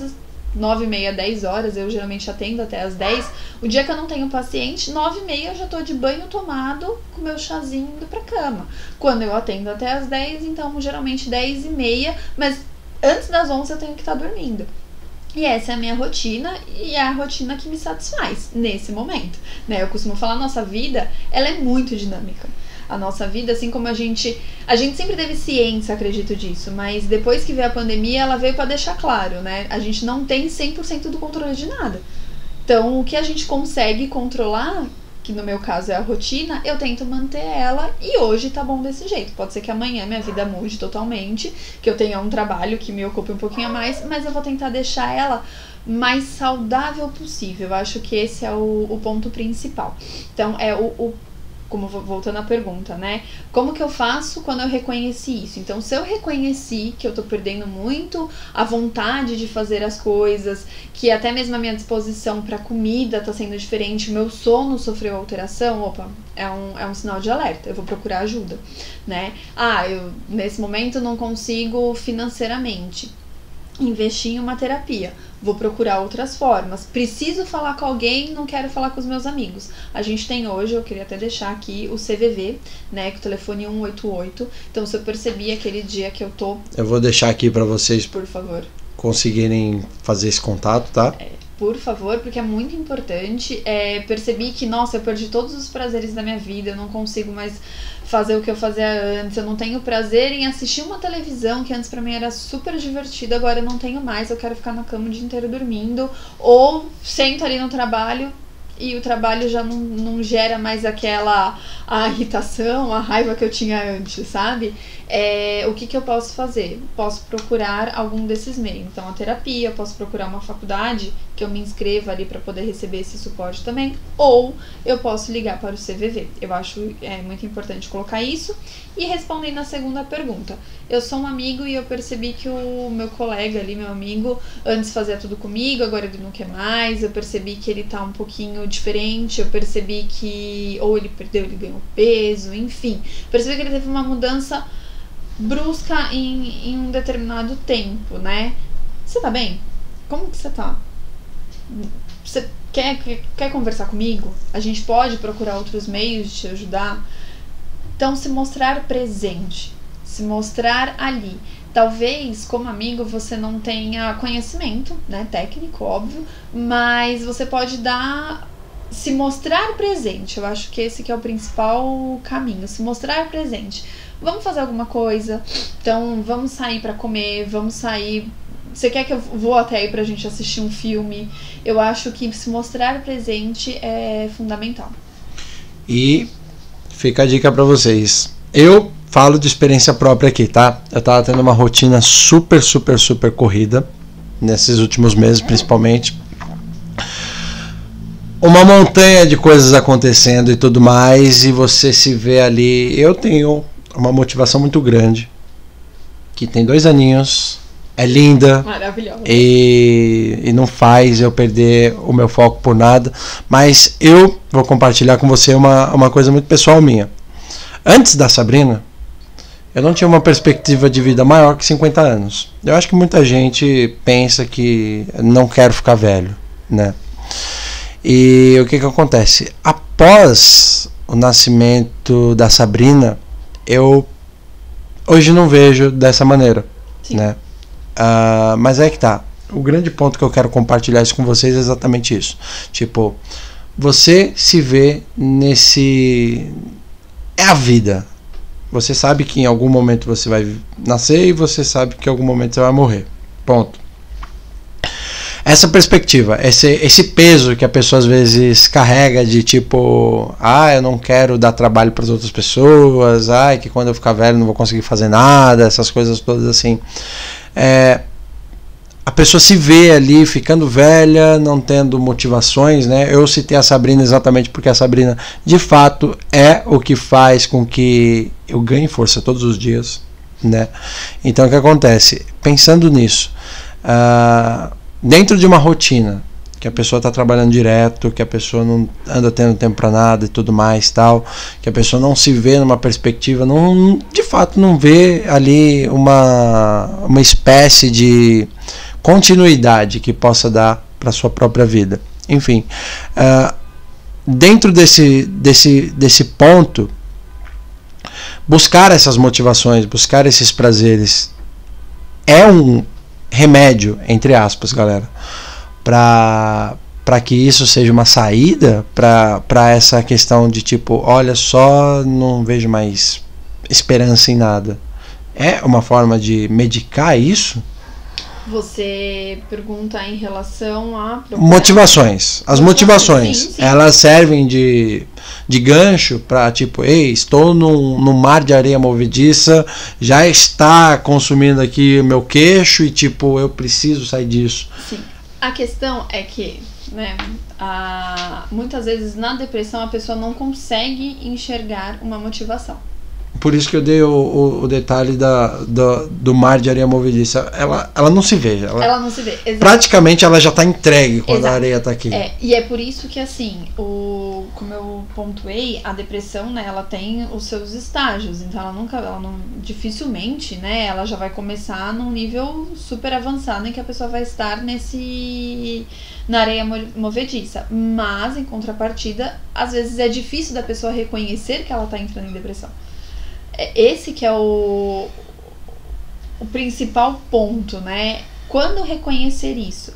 9h30, 10 horas, eu geralmente atendo até às 10. O dia que eu não tenho paciente, 9h30 eu já tô de banho tomado, com meu chazinho indo pra cama. Quando eu atendo até às 10, então geralmente 10h30, mas antes das 11 eu tenho que estar dormindo. E essa é a minha rotina, e é a rotina que me satisfaz nesse momento, né? Eu costumo falar, nossa vida, ela é muito dinâmica. A nossa vida, assim como a gente sempre teve ciência, acredito disso, mas depois que veio a pandemia, ela veio para deixar claro, né? A gente não tem 100% do controle de nada. Então, o que a gente consegue controlar que no meu caso é a rotina, eu tento manter ela e hoje tá bom desse jeito. Pode ser que amanhã minha vida mude totalmente, que eu tenha um trabalho que me ocupe um pouquinho a mais, mas eu vou tentar deixar ela mais saudável possível. Eu acho que esse é o ponto principal. Então, como voltando à pergunta, né? Como que eu faço quando eu reconheci isso? Então, se eu reconheci que eu tô perdendo muito a vontade de fazer as coisas, que até mesmo a minha disposição para comida tá sendo diferente, o meu sono sofreu alteração, opa, é um sinal de alerta, eu vou procurar ajuda, né? Eu nesse momento não consigo financeiramente investir em uma terapia, vou procurar outras formas. Preciso falar com alguém, não quero falar com os meus amigos. A gente tem hoje, eu queria até deixar aqui o CVV, né, com o telefone 188. Então, se eu percebi aquele dia que eu vou deixar aqui para vocês, por favor, conseguirem fazer esse contato, tá? Por favor, porque é muito importante. Percebi que, nossa, eu perdi todos os prazeres da minha vida, eu não consigo mais fazer o que eu fazia antes, eu não tenho prazer em assistir uma televisão que antes pra mim era super divertida, agora eu não tenho mais, eu quero ficar na cama o dia inteiro dormindo, ou sento ali no trabalho e o trabalho já não gera mais a irritação, a raiva que eu tinha antes, sabe? O que eu posso fazer? Posso procurar algum desses meios. Então, a terapia, posso procurar uma faculdade que eu me inscreva ali para poder receber esse suporte também, ou eu posso ligar para o CVV. Eu acho muito importante colocar isso. E respondendo a segunda pergunta, eu sou um amigo e eu percebi que o meu colega ali, meu amigo, antes fazia tudo comigo, agora ele não quer mais, eu percebi que ele tá um pouquinho diferente, eu percebi que ou ele perdeu, ele ganhou peso, enfim, percebi que ele teve uma mudança brusca em um determinado tempo, né? Você tá bem? Como que você tá? Você quer conversar comigo? A gente pode procurar outros meios de te ajudar? Então, se mostrar presente, se mostrar ali. Talvez, como amigo, você não tenha conhecimento, né, técnico, óbvio, mas você pode se mostrar presente. Eu acho que esse que é o principal caminho, se mostrar presente. Vamos fazer alguma coisa, então vamos sair pra comer, vamos sair. Você quer que eu vou até aí pra gente assistir um filme? Eu acho que se mostrar presente é fundamental. E fica a dica pra vocês. Eu falo de experiência própria aqui, tá? Eu tava tendo uma rotina super, super, super corrida nesses últimos meses, principalmente. Uma montanha de coisas acontecendo e tudo mais, e você se vê ali. Eu tenho uma motivação muito grande, que tem 2 aninhos, é linda, maravilhosa, e não faz eu perder o meu foco por nada. Mas eu vou compartilhar com você uma coisa muito pessoal minha. Antes da Sabrina, eu não tinha uma perspectiva de vida maior que 50 anos. Eu acho que muita gente pensa que não quero ficar velho, né? E o que acontece? Após o nascimento da Sabrina, eu hoje não vejo dessa maneira, né? Mas é que tá. O grande ponto que eu quero compartilhar isso com vocês é exatamente isso. Tipo, você se vê nesse... É a vida. Você sabe que em algum momento você vai nascer e você sabe que em algum momento você vai morrer. Ponto. Essa perspectiva, esse peso que a pessoa às vezes carrega de tipo, eu não quero dar trabalho para as outras pessoas, que quando eu ficar velho não vou conseguir fazer nada, essas coisas todas assim. A pessoa se vê ali ficando velha, não tendo motivações, né? Eu citei a Sabrina exatamente porque a Sabrina de fato é o que faz com que eu ganhe força todos os dias, né? Então o que acontece? Pensando nisso, dentro de uma rotina que a pessoa está trabalhando direto, que a pessoa não anda tendo tempo para nada e tudo mais, tal, que a pessoa não se vê numa perspectiva, de fato não vê ali uma espécie de continuidade que possa dar para sua própria vida. Enfim, dentro desse ponto, buscar essas motivações, buscar esses prazeres é um remédio, entre aspas, galera, para que isso seja uma saída para essa questão de tipo, olha só, não vejo mais esperança em nada. É uma forma de medicar isso? Você pergunta em relação a... Motivações. As motivações, sim. Elas servem de gancho para tipo, ei, estou num mar de areia movediça, já está consumindo aqui o meu queixo e tipo, eu preciso sair disso. Sim. A questão é que, né, muitas vezes na depressão a pessoa não consegue enxergar uma motivação. Por isso que eu dei o detalhe do mar de areia movediça. Ela não se vê. Ela não se vê. Exato. Praticamente ela já está entregue quando Exato. a areia está aqui. E é por isso que, assim, como eu pontuei, a depressão, né, ela tem os seus estágios. Então dificilmente, né, ela já vai começar num nível super avançado em que a pessoa vai estar na areia movediça. Mas, em contrapartida, às vezes é difícil da pessoa reconhecer que ela está entrando em depressão. Esse que é o principal ponto, né? Quando reconhecer isso?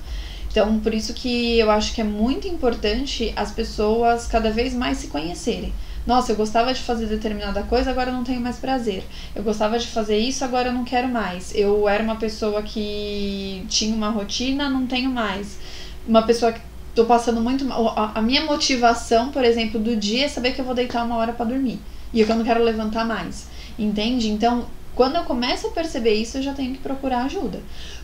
Então, por isso que eu acho que é muito importante as pessoas cada vez mais se conhecerem. Nossa, eu gostava de fazer determinada coisa, agora eu não tenho mais prazer. Eu gostava de fazer isso, agora eu não quero mais. Eu era uma pessoa que tinha uma rotina, não tenho mais. Uma pessoa que tô passando muito mal. A minha motivação, por exemplo, do dia é saber que eu vou deitar 1 hora pra dormir. E que eu não quero levantar mais. Entende? Então, quando eu começo a perceber isso, eu já tenho que procurar ajuda.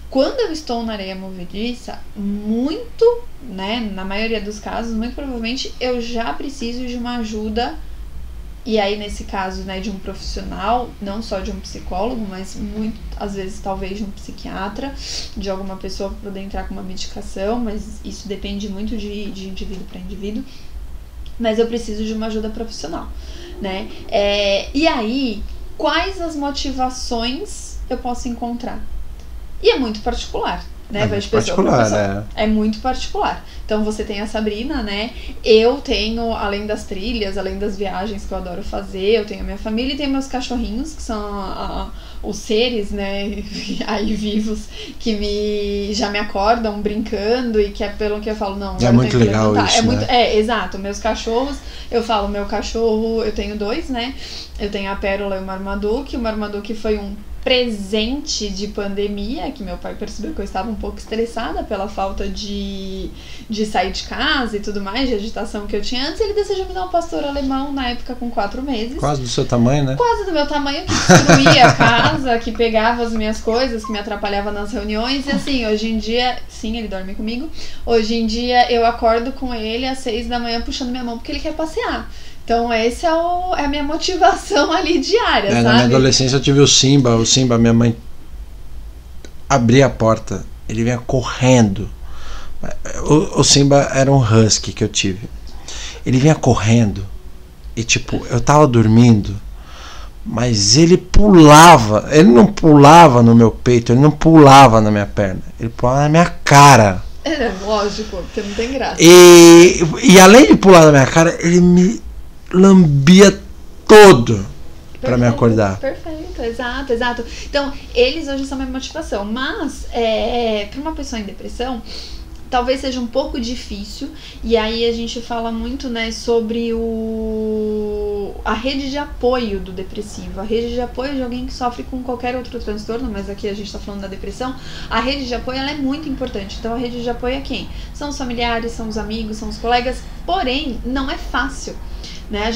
Quando eu estou na areia movediça, né, na maioria dos casos, muito provavelmente eu já preciso de uma ajuda. E aí, nesse caso, né, de um profissional, não só de um psicólogo, mas às vezes talvez de um psiquiatra, de alguma pessoa para poder entrar com uma medicação, mas isso depende muito de indivíduo para indivíduo. Mas eu preciso de uma ajuda profissional, né? E aí, quais as motivações eu posso encontrar? E é muito particular, né? É muito particular. Então você tem a Sabrina, né? Eu tenho, além das trilhas, além das viagens que eu adoro fazer, eu tenho a minha família e tenho meus cachorrinhos, que são os seres, né, aí vivos, que já me acordam brincando e que é pelo que eu falo, não, é muito legal isso, exato, meus cachorros, eu falo, meu cachorro, eu tenho 2, né, eu tenho a Pérola e o Marmaduke foi um presente de pandemia, que meu pai percebeu que eu estava um pouco estressada pela falta de sair de casa e tudo mais, de agitação que eu tinha antes. Ele decidiu me dar um pastor alemão na época com 4 meses. Quase do seu tamanho, né? Quase do meu tamanho, que destruía a casa, que pegava as minhas coisas, que me atrapalhava nas reuniões. E assim, hoje em dia, sim, ele dorme comigo. Hoje em dia eu acordo com ele às 6 da manhã puxando minha mão porque ele quer passear. Então, essa é a minha motivação ali diária, sabe? Na minha adolescência eu tive o Simba, minha mãe abria a porta, ele vinha correndo. O Simba era um husky que eu tive. Ele vinha correndo e tipo, eu tava dormindo, mas ele não pulava no meu peito, ele não pulava na minha perna, ele pulava na minha cara. É lógico, porque não tem graça. E além de pular na minha cara, ele me lambia todo para me acordar. Perfeito, exato. Então, eles hoje são minha motivação. Mas, para uma pessoa em depressão, talvez seja um pouco difícil. E aí a gente fala muito, né, sobre a rede de apoio do depressivo. A rede de apoio de alguém que sofre com qualquer outro transtorno, mas aqui a gente está falando da depressão. A rede de apoio, ela é muito importante. Então, a rede de apoio é quem? São os familiares, são os amigos, são os colegas. Porém, não é fácil. Né?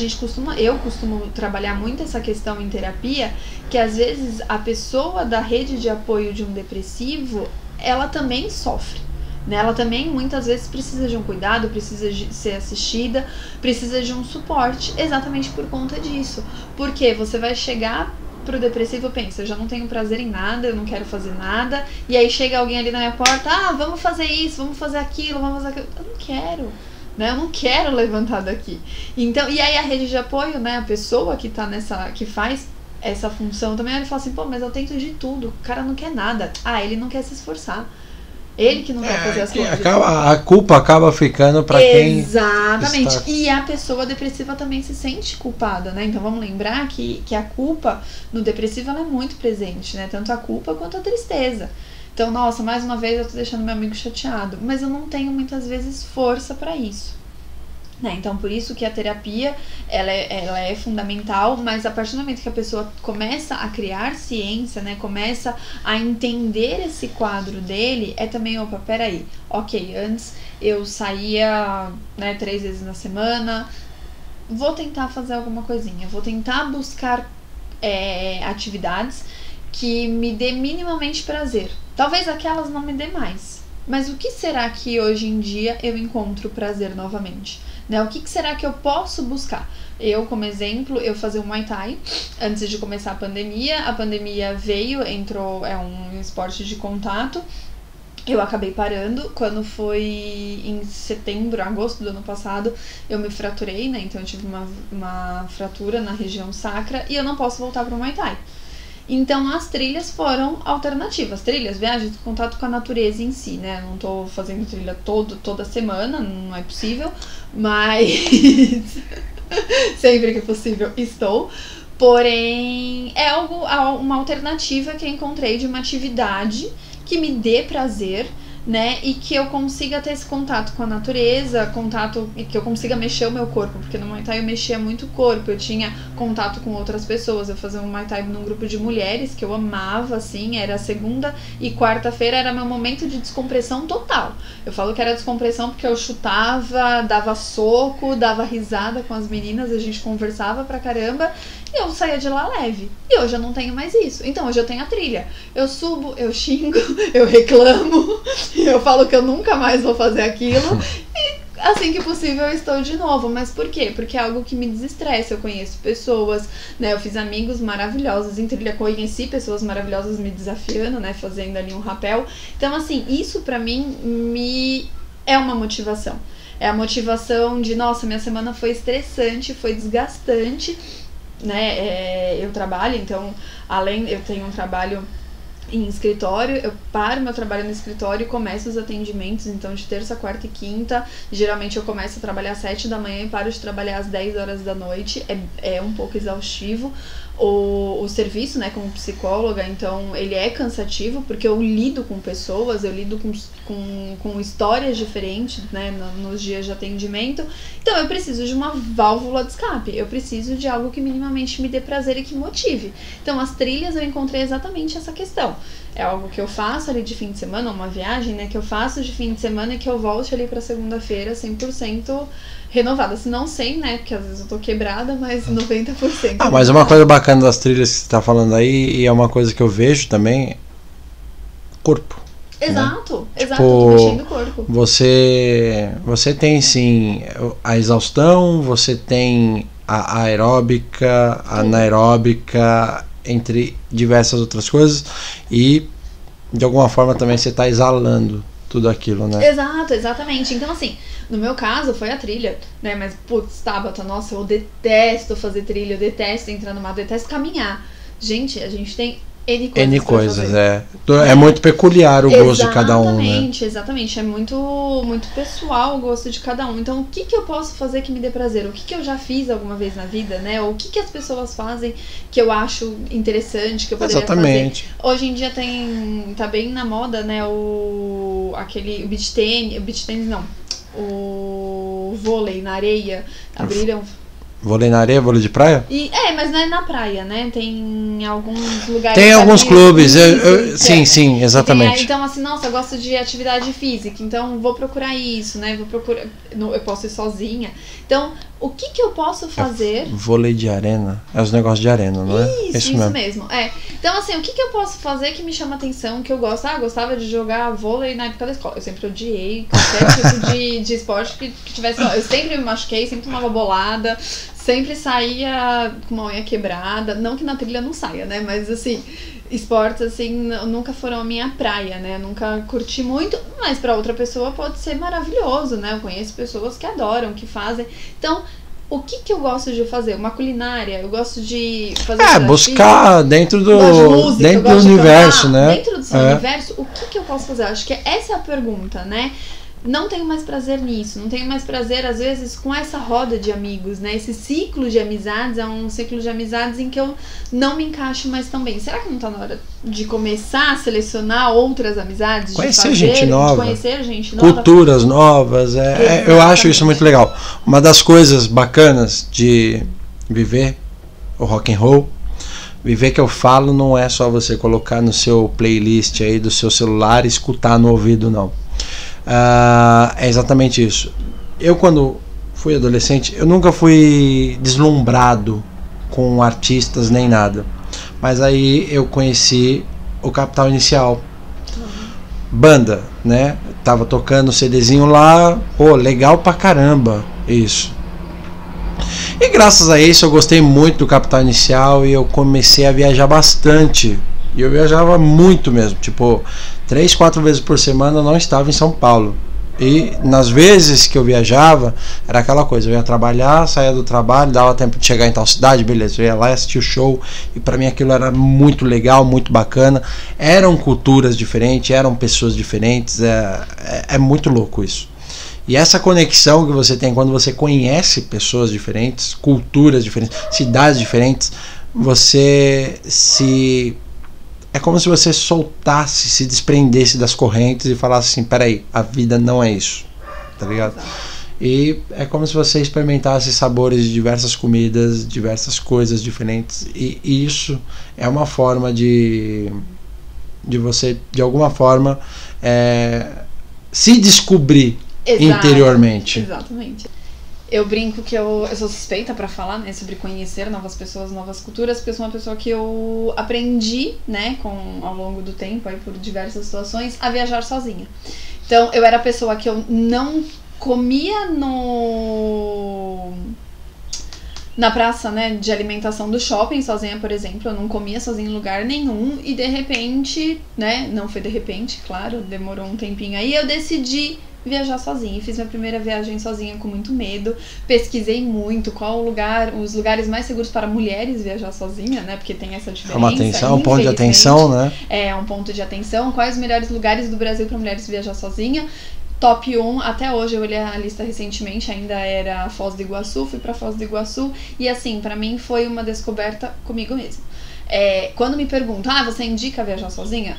Eu costumo trabalhar muito essa questão em terapia, que às vezes a pessoa da rede de apoio de um depressivo, ela também sofre, né? Ela também muitas vezes precisa de um cuidado, precisa de ser assistida, precisa de um suporte, exatamente por conta disso. Porque você vai chegar pro depressivo, pensa, eu já não tenho prazer em nada, eu não quero fazer nada, e aí chega alguém ali na minha porta, vamos fazer isso, vamos fazer aquilo, eu não quero. Né? Eu não quero levantar daqui. Então, e aí a rede de apoio, né? A pessoa que tá que faz essa função também, ele fala assim, pô, mas eu tento de tudo, o cara não quer nada. Ele não quer se esforçar. Ele que não quer fazer as coisas. A culpa acaba ficando para quem. Exatamente. E a pessoa depressiva também se sente culpada, né? Então vamos lembrar que a culpa no depressivo ela é muito presente, né? Tanto a culpa quanto a tristeza. Então, nossa, mais uma vez eu tô deixando meu amigo chateado. Mas eu não tenho muitas vezes força pra isso. né? Então, por isso que a terapia, ela é fundamental, mas a partir do momento que a pessoa começa a criar ciência, né? Começa a entender esse quadro dele, é também, opa, peraí, ok, antes eu saía, né, 3 vezes na semana, vou tentar fazer alguma coisinha, vou tentar buscar atividades que me dê minimamente prazer. Talvez aquelas não me dê mais, mas o que será que hoje em dia eu encontro prazer novamente? Né? O que será que eu posso buscar? Eu, como exemplo, eu fazia um Muay Thai antes de começar a pandemia veio, entrou, é um esporte de contato, eu acabei parando. Quando foi em agosto do ano passado, eu me fraturei, né? Então eu tive uma fratura na região sacra e eu não posso voltar para o Muay Thai. Então as trilhas foram alternativas. Trilhas, viagens, contato com a natureza em si, né? Não tô fazendo trilha toda semana, não é possível, mas sempre que possível estou. Porém, é uma alternativa que eu encontrei de uma atividade que me dê prazer, né, e que eu consiga ter esse contato com a natureza, e que eu consiga mexer o meu corpo, porque no Muay Thai eu mexia muito o corpo, eu tinha contato com outras pessoas, eu fazia um Muay Thai num grupo de mulheres que eu amava, assim, era segunda e quarta-feira, era meu momento de descompressão total. Eu falo que era descompressão porque eu chutava, dava soco, dava risada com as meninas, a gente conversava pra caramba, e eu saía de lá leve. E hoje eu não tenho mais isso. Então hoje eu tenho a trilha. Eu subo, eu xingo, eu reclamo, eu falo que eu nunca mais vou fazer aquilo. E assim que possível eu estou de novo. Mas por quê? Porque é algo que me desestressa. Eu conheço pessoas, né? Eu fiz amigos maravilhosos em trilha, conheci pessoas maravilhosas me desafiando, né? Fazendo ali um rapel. Então, assim, isso pra mim é uma motivação. É a motivação de, nossa, minha semana foi estressante, foi desgastante, né? Eu trabalho, então, eu tenho um trabalho em escritório, eu paro meu trabalho no escritório e começo os atendimentos, então de terça, quarta e quinta, geralmente eu começo a trabalhar às 7 da manhã e paro de trabalhar às 10 horas da noite, é um pouco exaustivo o serviço, né, como psicóloga, então ele é cansativo, porque eu lido com pessoas, eu lido com histórias diferentes, né, nos dias de atendimento, então eu preciso de uma válvula de escape, eu preciso de algo que minimamente me dê prazer e que motive. Então as trilhas eu encontrei exatamente essa questão. É algo que eu faço ali de fim de semana, uma viagem, né, que eu faço de fim de semana e que eu volte ali pra segunda-feira 100% renovada. Se não 100, né, porque às vezes eu tô quebrada, mas 90%. Ah, mas uma coisa bacana das trilhas que você tá falando aí, e é uma coisa que eu vejo também, corpo. Exato, né? exato, tô mexendo o corpo. Você tem sim a exaustão, você tem a aeróbica, a anaeróbica, entre diversas outras coisas, e de alguma forma também você está exalando tudo aquilo, né? Exato, exatamente. Então, assim, no meu caso foi a trilha, né? Mas, putz, Tabata, nossa, eu detesto fazer trilha, eu detesto entrar no mato, eu detesto caminhar. Gente, a gente tem N coisas, É muito peculiar o gosto de cada um, né? Exatamente, é muito, muito pessoal o gosto de cada um. Então, o que eu posso fazer que me dê prazer? O que eu já fiz alguma vez na vida, né? Ou o que as pessoas fazem que eu acho interessante, que eu poderia fazer? Hoje em dia tá bem na moda, né? O vôlei na areia. Abriram... Vôlei na areia, vôlei de praia? Mas não é na praia, né? Tem alguns lugares... Tem alguns clubes, sim, exatamente. Então, assim, nossa, eu gosto de atividade física, então vou procurar isso, né? Eu posso ir sozinha. Então, o que eu posso fazer... Vôlei de arena, é os negócios de arena, não é? Isso mesmo. Então, assim, o que eu posso fazer que me chama atenção, que eu gosto? Eu gostava de jogar vôlei na época da escola. Eu sempre odiei qualquer tipo de esporte que tivesse... Eu sempre me machuquei, sempre tomava bolada, sempre saía com uma unha quebrada. Não que na trilha não saia, né? Mas, assim, esportes, assim, nunca foram a minha praia, né? Eu nunca curti muito, mas pra outra pessoa pode ser maravilhoso, né? Eu conheço pessoas que adoram, que fazem. Então, o que eu gosto de fazer? Uma culinária, eu gosto de fazer... buscar dentro do universo, né? Dentro do seu universo, o que eu posso fazer? Acho que essa é a pergunta, né? não tenho mais prazer nisso, não tenho mais prazer, às vezes, com essa roda de amigos, né? Esse ciclo de amizades é um ciclo de amizades em que eu não me encaixo mais tão bem. Será que não tá na hora de começar a selecionar outras amizades? Conhecer gente nova. Conhecer gente nova. Culturas novas. Eu acho isso muito legal. Uma das coisas bacanas de viver o rock and roll, viver que eu falo, não é só você colocar no seu playlist aí do seu celular e escutar no ouvido, não. É exatamente isso. Eu, quando fui adolescente, eu nunca fui deslumbrado com artistas nem nada, mas aí eu conheci o Capital Inicial, banda, né? Tava tocando CDzinho lá, pô, legal pra caramba isso. E graças a isso eu gostei muito do Capital Inicial e eu comecei a viajar bastante. E eu viajava muito mesmo, tipo 3, 4 vezes por semana eu não estava em São Paulo. E nas vezes que eu viajava, era aquela coisa, eu ia trabalhar, saía do trabalho, dava tempo de chegar em tal cidade, beleza, eu ia lá e assistia o show, e pra mim aquilo era muito legal, muito bacana. Eram culturas diferentes, eram pessoas diferentes, é muito louco isso. E essa conexão que você tem quando você conhece pessoas diferentes, culturas diferentes, cidades diferentes, você se... É como se você soltasse, se desprendesse das correntes e falasse assim, peraí, a vida não é isso, tá ligado? E é como se você experimentasse sabores de diversas comidas, diversas coisas diferentes, e isso é uma forma de você, de alguma forma, se descobrir. Exato, interiormente. Exatamente. Eu brinco que eu sou suspeita pra falar, né, sobre conhecer novas pessoas, novas culturas, porque eu sou uma pessoa que eu aprendi, né, ao longo do tempo, aí, por diversas situações, a viajar sozinha. Então, eu era a pessoa que eu não comia na praça, né, de alimentação do shopping sozinha, por exemplo. Eu não comia sozinha em lugar nenhum e, de repente, né, não foi de repente, claro, demorou um tempinho aí, eu decidi viajar sozinha. Fiz minha primeira viagem sozinha com muito medo. Pesquisei muito os lugares mais seguros para mulheres viajar sozinha, né? Porque tem essa diferença. É uma atenção, um ponto de atenção, né? É um ponto de atenção. Quais os melhores lugares do Brasil para mulheres viajar sozinha? Top 1, até hoje, eu olhei a lista recentemente, ainda era Foz do Iguaçu, fui pra Foz do Iguaçu. E assim, pra mim foi uma descoberta comigo mesmo. Quando me perguntam, você indica viajar sozinha?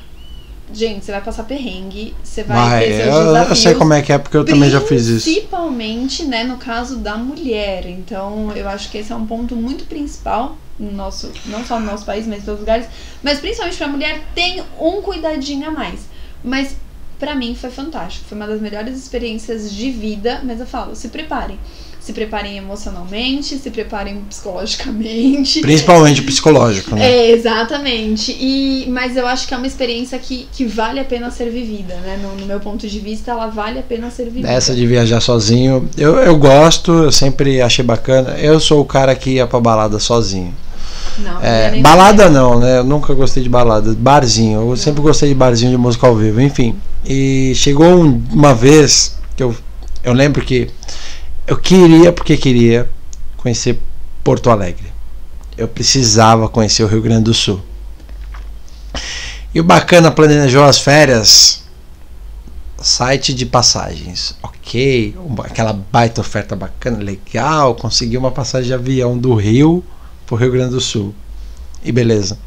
Gente, você vai passar perrengue, você vai ter seus desafios. Eu sei como é que é, porque eu também já fiz isso. Principalmente, né, no caso da mulher. Então, eu acho que esse é um ponto muito principal, não só no nosso país, mas em todos os lugares. Mas principalmente pra mulher, tem um cuidadinho a mais. Mas pra mim foi fantástico, foi uma das melhores experiências de vida. Mas eu falo, se preparem. Se preparem emocionalmente, se preparem psicologicamente. Principalmente psicológico, né? Exatamente. Mas eu acho que é uma experiência que vale a pena ser vivida, né? No meu ponto de vista, ela vale a pena ser vivida. Essa de viajar sozinho, eu gosto, eu sempre achei bacana. Eu sou o cara que ia pra balada sozinho. Não, balada não, né? Eu nunca gostei de balada. Barzinho, eu sempre gostei de barzinho de música ao vivo, enfim. E chegou uma vez que eu lembro que eu queria conhecer Porto Alegre. Eu precisava conhecer o Rio Grande do Sul. E o bacana, planejou as férias, site de passagens. Ok, aquela baita oferta bacana, legal, consegui uma passagem de avião do Rio pro Rio Grande do Sul. E beleza.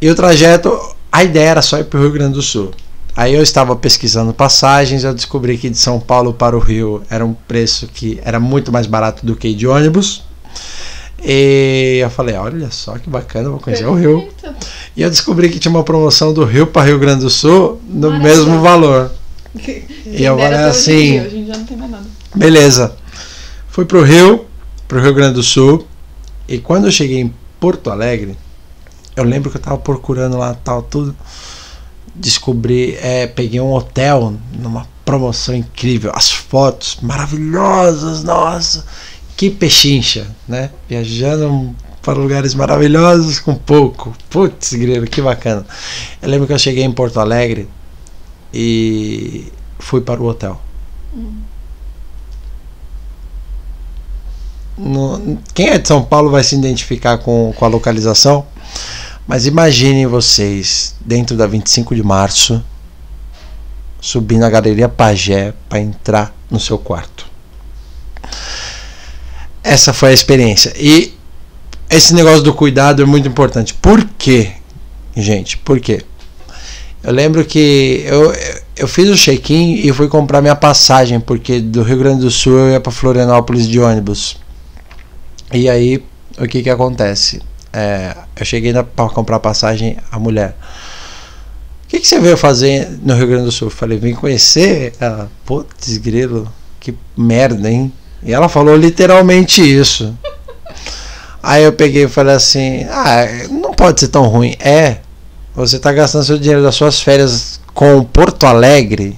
E o trajeto, a ideia era só ir pro Rio Grande do Sul. Aí eu estava pesquisando passagens, eu descobri que de São Paulo para o Rio era um preço que era muito mais barato do que ir de ônibus. E eu falei, olha só que bacana, vou conhecer o Rio. E eu descobri que tinha uma promoção do Rio para Rio Grande do Sul no mesmo valor. E eu falei assim, hoje em dia não tem mais nada. Beleza. Fui pro Rio Grande do Sul. E quando eu cheguei em Porto Alegre, eu lembro que eu estava procurando lá tal, tudo. Descobri, peguei um hotel numa promoção incrível, as fotos maravilhosas, nossa, que pechincha, né? Viajando para lugares maravilhosos com pouco. Putz, grilo, que bacana. Eu lembro que eu cheguei em Porto Alegre e fui para o hotel. Quem é de São Paulo vai se identificar com a localização. Mas imaginem vocês, dentro da 25 de março, subir na Galeria Pajé para entrar no seu quarto. Essa foi a experiência. E esse negócio do cuidado é muito importante. Por quê, gente? Por quê? Eu lembro que eu fiz o check-in e fui comprar minha passagem, porque do Rio Grande do Sul eu ia para Florianópolis de ônibus. E aí, o que acontece? Eu cheguei para comprar passagem, a mulher: o que você veio fazer no Rio Grande do Sul? Eu falei: vim conhecer. Ela: putz, grilo, que merda, hein? E ela falou literalmente isso. Aí eu peguei e falei assim: não pode ser tão ruim. Você tá gastando seu dinheiro das suas férias com Porto Alegre?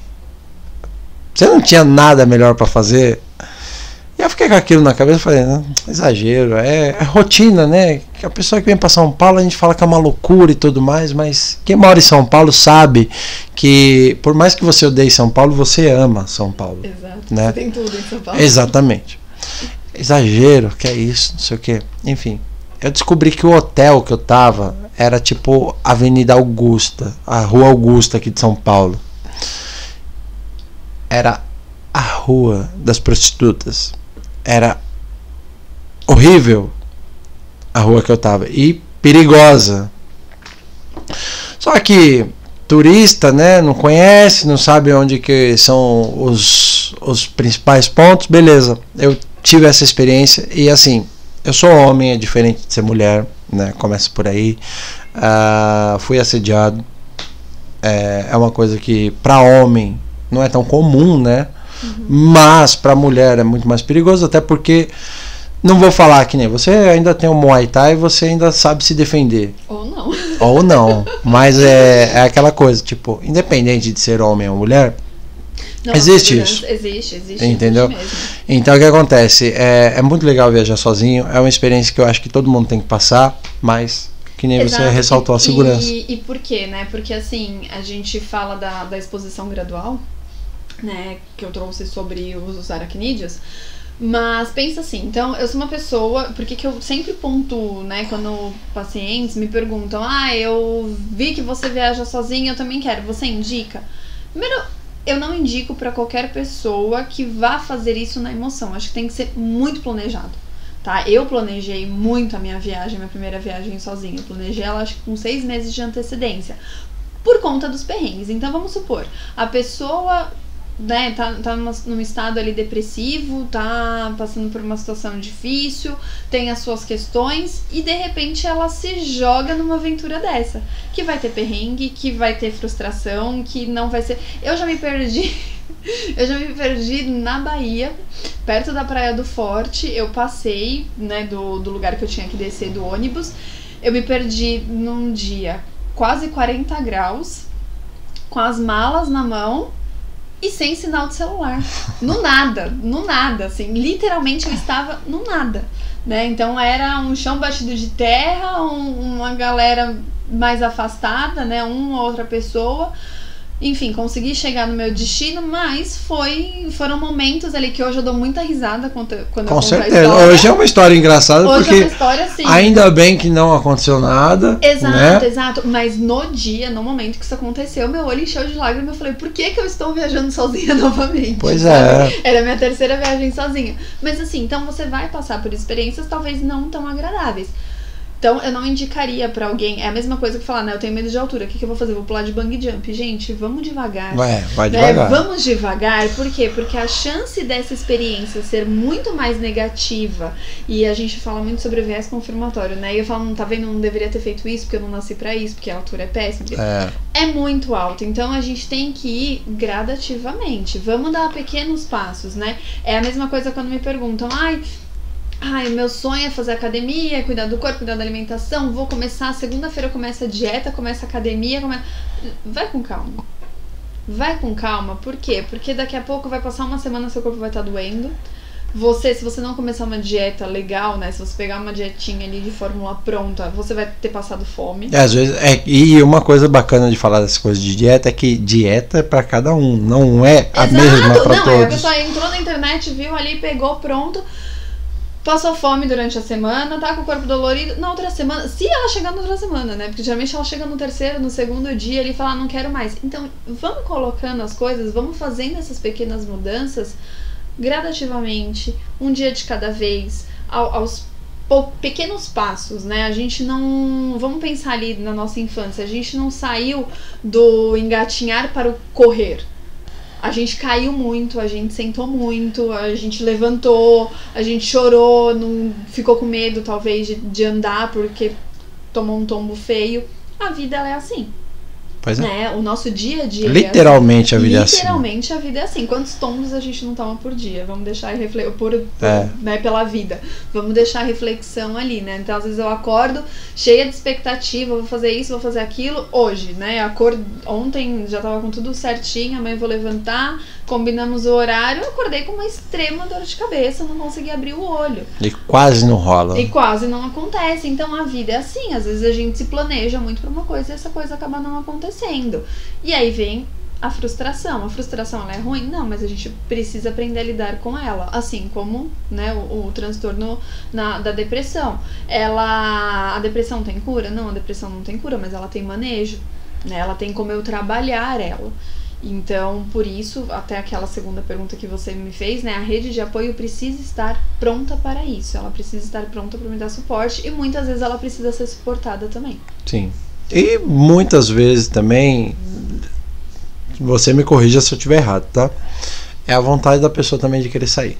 Você não tinha nada melhor para fazer? E eu fiquei com aquilo na cabeça e falei: não, exagero, é rotina, né? A pessoa que vem para São Paulo, a gente fala que é uma loucura e tudo mais, mas quem mora em São Paulo sabe que por mais que você odeie São Paulo, você ama São Paulo. Exato, né? Você tem tudo em São Paulo. Exatamente. Exagero, que é isso, não sei o que. Enfim, eu descobri que o hotel que eu tava era tipo Avenida Augusta, a Rua Augusta aqui de São Paulo. Era a rua das prostitutas. Era horrível a rua que eu tava e perigosa. Só que turista, né, não conhece, não sabe onde que são os principais pontos. Beleza, eu tive essa experiência e assim, eu sou homem, é diferente de ser mulher, né? Começa por aí. Fui assediado. É uma coisa que para homem não é tão comum, né? Mas para mulher é muito mais perigoso, até porque não vou falar que nem você ainda tem o Muay Thai e você ainda sabe se defender. Ou não. Mas é aquela coisa, tipo, independente de ser homem ou mulher, não, existe isso. Existe. Entendeu? Existe mesmo. Então o que acontece? É muito legal viajar sozinho. É uma experiência que eu acho que todo mundo tem que passar, mas que nem Exato. Você ressaltou a segurança. E por quê, né? Porque assim, a gente fala da exposição gradual, né? Que eu trouxe sobre os aracnídeos. Mas pensa assim, então eu sou uma pessoa, porque que eu sempre pontuo, né, quando pacientes me perguntam: eu vi que você viaja sozinha, eu também quero, você indica? Primeiro, eu não indico pra qualquer pessoa que vá fazer isso na emoção, acho que tem que ser muito planejado, tá? Eu planejei muito a minha viagem, minha primeira viagem sozinha, eu planejei ela acho que com 6 meses de antecedência, por conta dos perrengues. Então vamos supor, a pessoa, né, tá num estado ali depressivo, tá passando por uma situação difícil, tem as suas questões e de repente ela se joga numa aventura dessa, que vai ter perrengue, que vai ter frustração, que não vai ser... Eu já me perdi na Bahia, perto da Praia do Forte. Eu passei, né, do lugar que eu tinha que descer do ônibus, eu me perdi num dia quase 40 graus, com as malas na mão e sem sinal de celular, no nada, assim, literalmente eu estava no nada, né? Então era um chão batido de terra, uma galera mais afastada, né? Uma outra pessoa. Enfim, consegui chegar no meu destino, mas foram momentos ali que hoje eu dou muita risada quando eu conto a história. Com certeza, hoje é uma história engraçada, hoje porque é uma história, sim, ainda bem que não aconteceu nada. Exato, mas no momento que isso aconteceu, meu olho encheu de lágrimas, eu falei: por que eu estou viajando sozinha novamente? Pois sabe? Era a minha terceira viagem sozinha. Mas assim, então você vai passar por experiências talvez não tão agradáveis. Então, eu não indicaria pra alguém. É a mesma coisa que falar, né? Eu tenho medo de altura. O que eu vou fazer? Vou pular de bungee jump. Gente, vamos devagar. Vai devagar. Vamos devagar. Por quê? Porque a chance dessa experiência ser muito mais negativa, e a gente fala muito sobre o viés confirmatório, né? E eu falo: tá vendo? Eu não deveria ter feito isso porque eu não nasci pra isso, porque a altura é péssima. É muito alto. Então, a gente tem que ir gradativamente. Vamos dar pequenos passos, né? É a mesma coisa quando me perguntam: meu sonho é fazer academia, cuidar do corpo, cuidar da alimentação, vou começar, segunda-feira começa a dieta, começa a academia, Vai com calma, por quê? Porque daqui a pouco vai passar uma semana, seu corpo vai estar doendo. Se você não começar uma dieta legal, né, se você pegar uma dietinha ali de fórmula pronta, você vai ter passado fome. Às vezes, e uma coisa bacana de falar dessas coisas de dieta é que dieta é pra cada um, não é a mesma pra todos. A pessoa entrou na internet, viu ali, pegou, pronto. passou fome durante a semana, tá com o corpo dolorido, na outra semana, se ela chegar na outra semana, né? Porque geralmente ela chega no terceiro, no segundo dia, ele fala, não quero mais. Então, vamos colocando as coisas, vamos fazendo essas pequenas mudanças gradativamente, um dia de cada vez, aos pequenos passos, né? A gente não... Vamos pensar ali na nossa infância, a gente não saiu do engatinhar para o correr. A gente caiu muito, a gente sentou muito, a gente levantou, a gente chorou, não ficou com medo talvez de andar porque tomou um tombo feio. A vida ela é assim. Pois é. Né? O nosso dia a dia literalmente é assim. A vida é assim. Literalmente a vida é assim. Quantos tombos a gente não toma por dia? Vamos deixar né, pela vida. Vamos deixar a reflexão ali, né? Então às vezes eu acordo cheia de expectativa, vou fazer isso, vou fazer aquilo hoje, né? Ontem já tava com tudo certinho, amanhã eu vou levantar, combinamos o horário, eu acordei com uma extrema dor de cabeça, não consegui abrir o olho. E quase não rola. E quase não acontece. Então a vida é assim, às vezes a gente se planeja muito pra uma coisa e essa coisa acaba não acontecendo. E aí vem a frustração. A frustração, ela é ruim? Não, mas a gente precisa aprender a lidar com ela. Assim como, né, o transtorno da depressão. A depressão tem cura? Não, a depressão não tem cura, mas ela tem manejo, né? Ela tem como eu trabalhar ela. Então, por isso, até aquela segunda pergunta que você me fez, né? A rede de apoio precisa estar pronta para isso. Ela precisa estar pronta para me dar suporte e muitas vezes ela precisa ser suportada também. Sim. E muitas vezes também, você me corrija se eu estiver errado, tá? É a vontade da pessoa também de querer sair.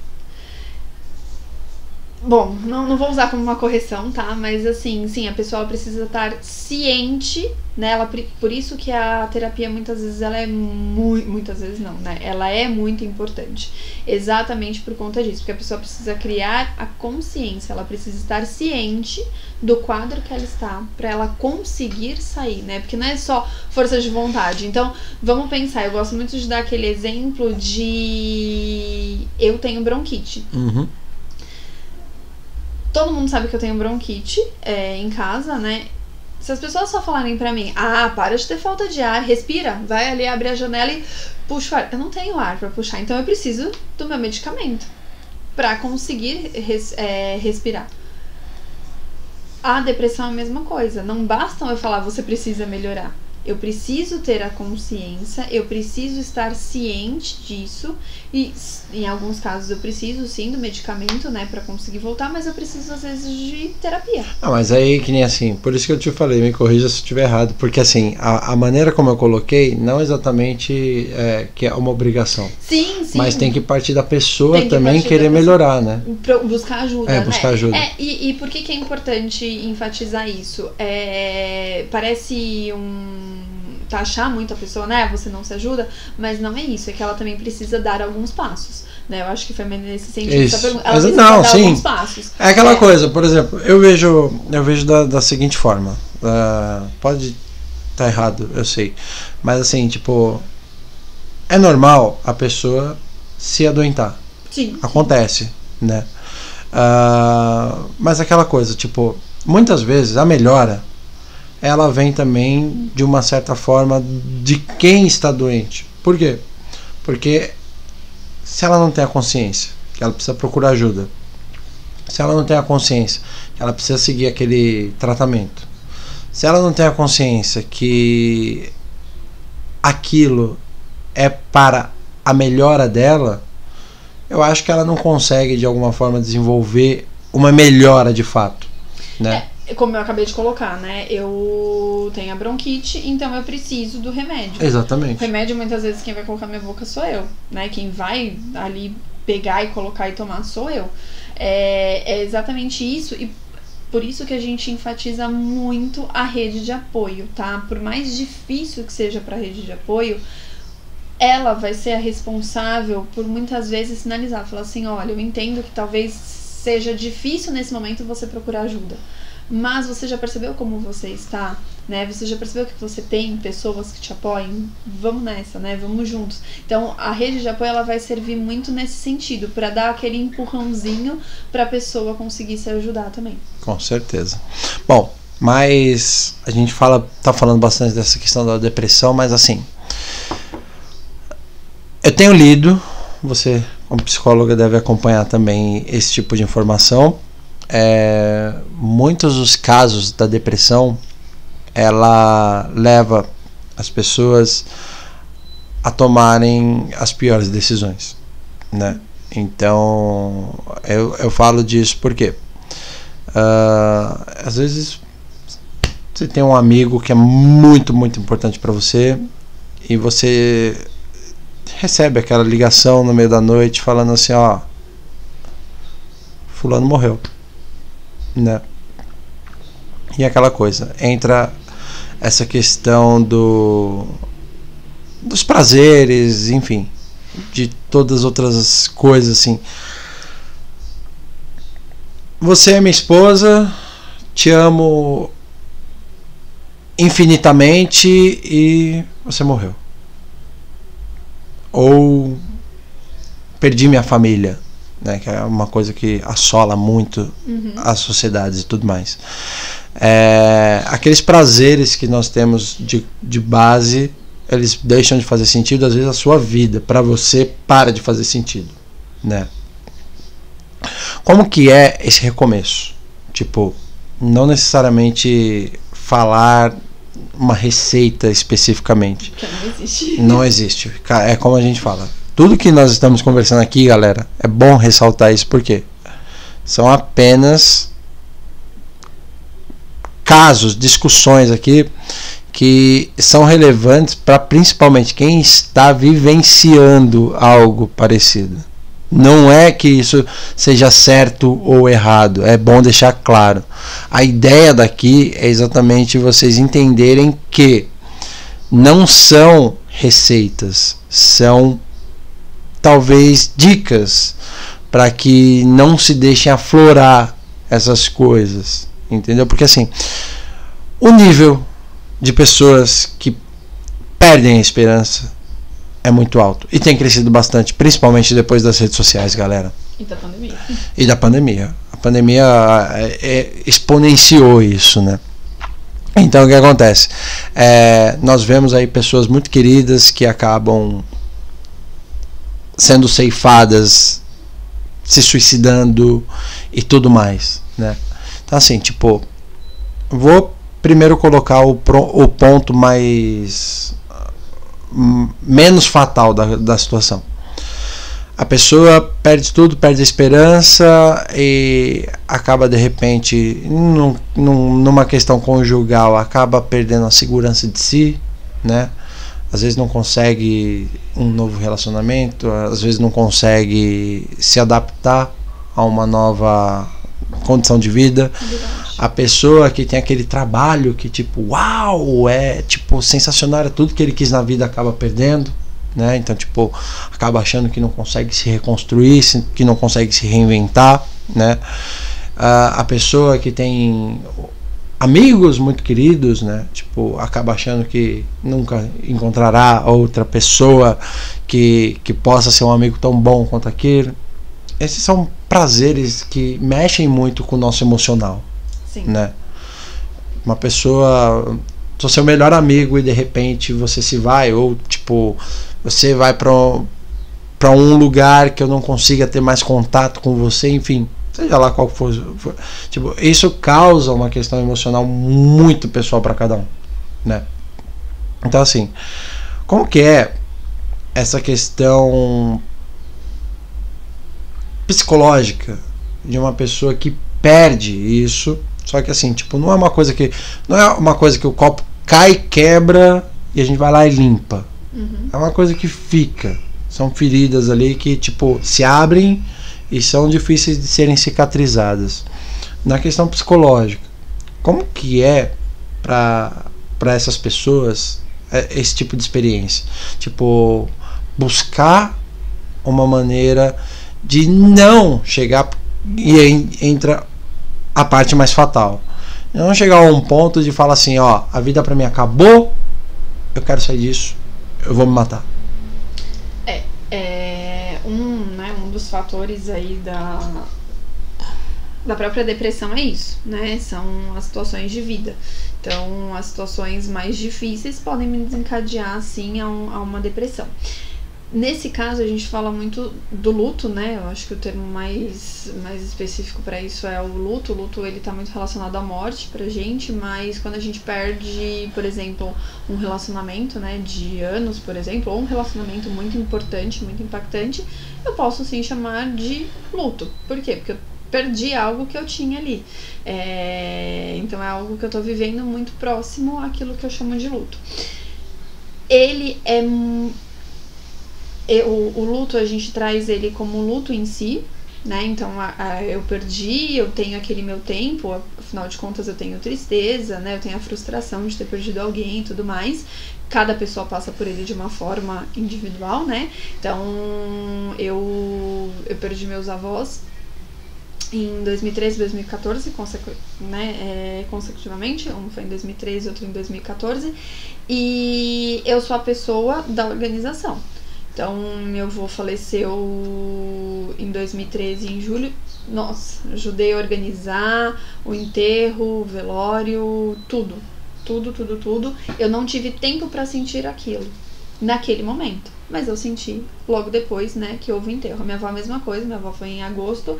Bom, não vou usar como uma correção, tá? Mas assim, sim, a pessoa precisa estar ciente, né? Por isso que a terapia muitas vezes ela é muitas vezes não, né? Ela é muito importante. Exatamente por conta disso, porque a pessoa precisa criar a consciência, ela precisa estar ciente do quadro que ela está, para ela conseguir sair, né? Porque não é só força de vontade. Então, vamos pensar, eu gosto muito de dar aquele exemplo de eu tenho bronquite. Uhum. Todo mundo sabe que eu tenho bronquite em casa, né? Se as pessoas só falarem pra mim, para de ter falta de ar, respira, vai ali, abre a janela e puxa o ar. Eu não tenho ar pra puxar, então eu preciso do meu medicamento pra conseguir respirar. A depressão é a mesma coisa. Não basta eu falar, você precisa melhorar. Eu preciso ter a consciência, eu preciso estar ciente disso e em alguns casos eu preciso sim do medicamento, né, pra conseguir voltar, mas eu preciso às vezes de terapia. Mas aí que nem assim, por isso que eu te falei, me corrija se eu estiver errado, porque assim, a maneira como eu coloquei, não exatamente que é uma obrigação. Sim. Mas tem que partir da pessoa também querer melhorar, né? Buscar ajuda, buscar ajuda. E por que é importante enfatizar isso? Parece taxar muito a pessoa, né? Você não se ajuda, mas não é isso, é que ela também precisa dar alguns passos, né? Eu acho que foi nesse sentido essa pergunta. Ela precisa dar alguns passos. É aquela coisa, por exemplo, eu vejo da seguinte forma, pode estar errado, eu sei, mas assim, tipo, é normal a pessoa se adoentar. Sim. Acontece, né? Mas aquela coisa, tipo, muitas vezes a melhora ela vem também de uma certa forma de quem está doente. Por quê? Porque se ela não tem a consciência que ela precisa procurar ajuda, se ela não tem a consciência que ela precisa seguir aquele tratamento, se ela não tem a consciência que aquilo é para a melhora dela, eu acho que ela não consegue de alguma forma desenvolver uma melhora de fato, né? Como eu acabei de colocar, né? Eu tenho a bronquite, então eu preciso do remédio. Exatamente. O remédio, muitas vezes, quem vai colocar na minha boca sou eu, né? Quem vai ali pegar e colocar e tomar sou eu. É exatamente isso, e por isso que a gente enfatiza muito a rede de apoio, tá? Por mais difícil que seja para a rede de apoio, ela vai ser a responsável por muitas vezes sinalizar, falar assim, olha, eu entendo que talvez seja difícil nesse momento você procurar ajuda, mas você já percebeu como você está, né? Você já percebeu que você tem pessoas que te apoiam? Vamos nessa, né? Vamos juntos. Então, a rede de apoio ela vai servir muito nesse sentido, para dar aquele empurrãozinho para a pessoa conseguir se ajudar também. Com certeza. Bom, mas a gente tá falando bastante dessa questão da depressão, mas assim, eu tenho lido, você como psicóloga, deve acompanhar também esse tipo de informação. Muitos dos casos da depressão, ela leva as pessoas a tomarem as piores decisões, né? Então eu falo disso porque às vezes você tem um amigo que é muito, muito importante para você e você recebe aquela ligação no meio da noite falando assim, ó, fulano morreu, né? E aquela coisa, entra essa questão dos prazeres, enfim, de todas as outras coisas, assim. Você é minha esposa, te amo infinitamente e você morreu. Ou perdi minha família, né, que é uma coisa que assola muito as sociedades e tudo mais. Aqueles prazeres que nós temos de base, eles deixam de fazer sentido. Às vezes a sua vida para você para de fazer sentido, né? Como que é esse recomeço? Tipo, não necessariamente falar uma receita especificamente. Que não existe. Não existe. É como a gente fala. Tudo que nós estamos conversando aqui, galera, é bom ressaltar isso porque são apenas casos, discussões aqui que são relevantes para principalmente quem está vivenciando algo parecido. Não é que isso seja certo ou errado, é bom deixar claro. A ideia daqui é exatamente vocês entenderem que não são receitas, são talvez dicas para que não se deixem aflorar essas coisas, entendeu? Porque assim, o nível de pessoas que perdem a esperança é muito alto e tem crescido bastante, principalmente depois das redes sociais, galera. E da pandemia. E da pandemia. A pandemia exponenciou isso, né? Então o que acontece? Nós vemos aí pessoas muito queridas que acabam sendo ceifadas, se suicidando e tudo mais, né? Então assim, tipo, vou primeiro colocar o ponto menos fatal da situação. A pessoa perde tudo, perde a esperança e acaba de repente numa questão conjugal, acaba perdendo a segurança de si, né? Às vezes não consegue um novo relacionamento, às vezes não consegue se adaptar a uma nova condição de vida. A pessoa que tem aquele trabalho que tipo, uau, é tipo sensacional, é tudo que ele quis na vida, acaba perdendo, né? Então tipo, acaba achando que não consegue se reconstruir, que não consegue se reinventar, né? A pessoa que tem amigos muito queridos, né? Tipo, acaba achando que nunca encontrará outra pessoa que possa ser um amigo tão bom quanto aquele. Esses são prazeres que mexem muito com o nosso emocional. Sim. Né? Uma pessoa, sou seu melhor amigo e de repente você se vai, ou tipo, você vai para um lugar que eu não consiga ter mais contato com você, enfim, seja lá qual for. Tipo, isso causa uma questão emocional muito pessoal para cada um, né? Então assim, como que é essa questão psicológica de uma pessoa que perde isso? Só que assim, tipo, não é uma coisa que o copo cai, quebra e a gente vai lá e limpa. É uma coisa que fica. São feridas ali que, tipo, se abrem e são difíceis de serem cicatrizadas. Na questão psicológica, como que é para essas pessoas esse tipo de experiência? Tipo, buscar uma maneira de não chegar, e entra a parte mais fatal, não chegar a um ponto de falar assim, ó, a vida pra mim acabou, eu quero sair disso, eu vou me matar. Um dos fatores aí da própria depressão é isso, né? São as situações de vida. Então, as situações mais difíceis podem me desencadear, assim, a uma depressão. Nesse caso, a gente fala muito do luto, né? Eu acho que o termo mais específico para isso é o luto. O luto, ele tá muito relacionado à morte pra gente, mas quando a gente perde, por exemplo, um relacionamento, né, de anos, por exemplo, ou um relacionamento muito importante, muito impactante, eu posso sim chamar de luto. Por quê? Porque eu perdi algo que eu tinha ali. Então é algo que eu tô vivendo muito próximo àquilo que eu chamo de luto. Ele é... O luto, a gente traz ele como luto em si, né? Então eu perdi, eu tenho aquele meu tempo, afinal de contas eu tenho tristeza, né? Eu tenho a frustração de ter perdido alguém e tudo mais. Cada pessoa passa por ele de uma forma individual, né? Então eu perdi meus avós em 2013 e 2014, consecutivamente. Um foi em 2013 e outro em 2014. E eu sou a pessoa da organização. Então, meu avô faleceu em 2013, em julho. Nossa, ajudei a organizar o enterro, o velório, tudo. Eu não tive tempo para sentir aquilo naquele momento, mas eu senti logo depois, né, que houve o enterro. A minha avó a mesma coisa, minha avó foi em agosto.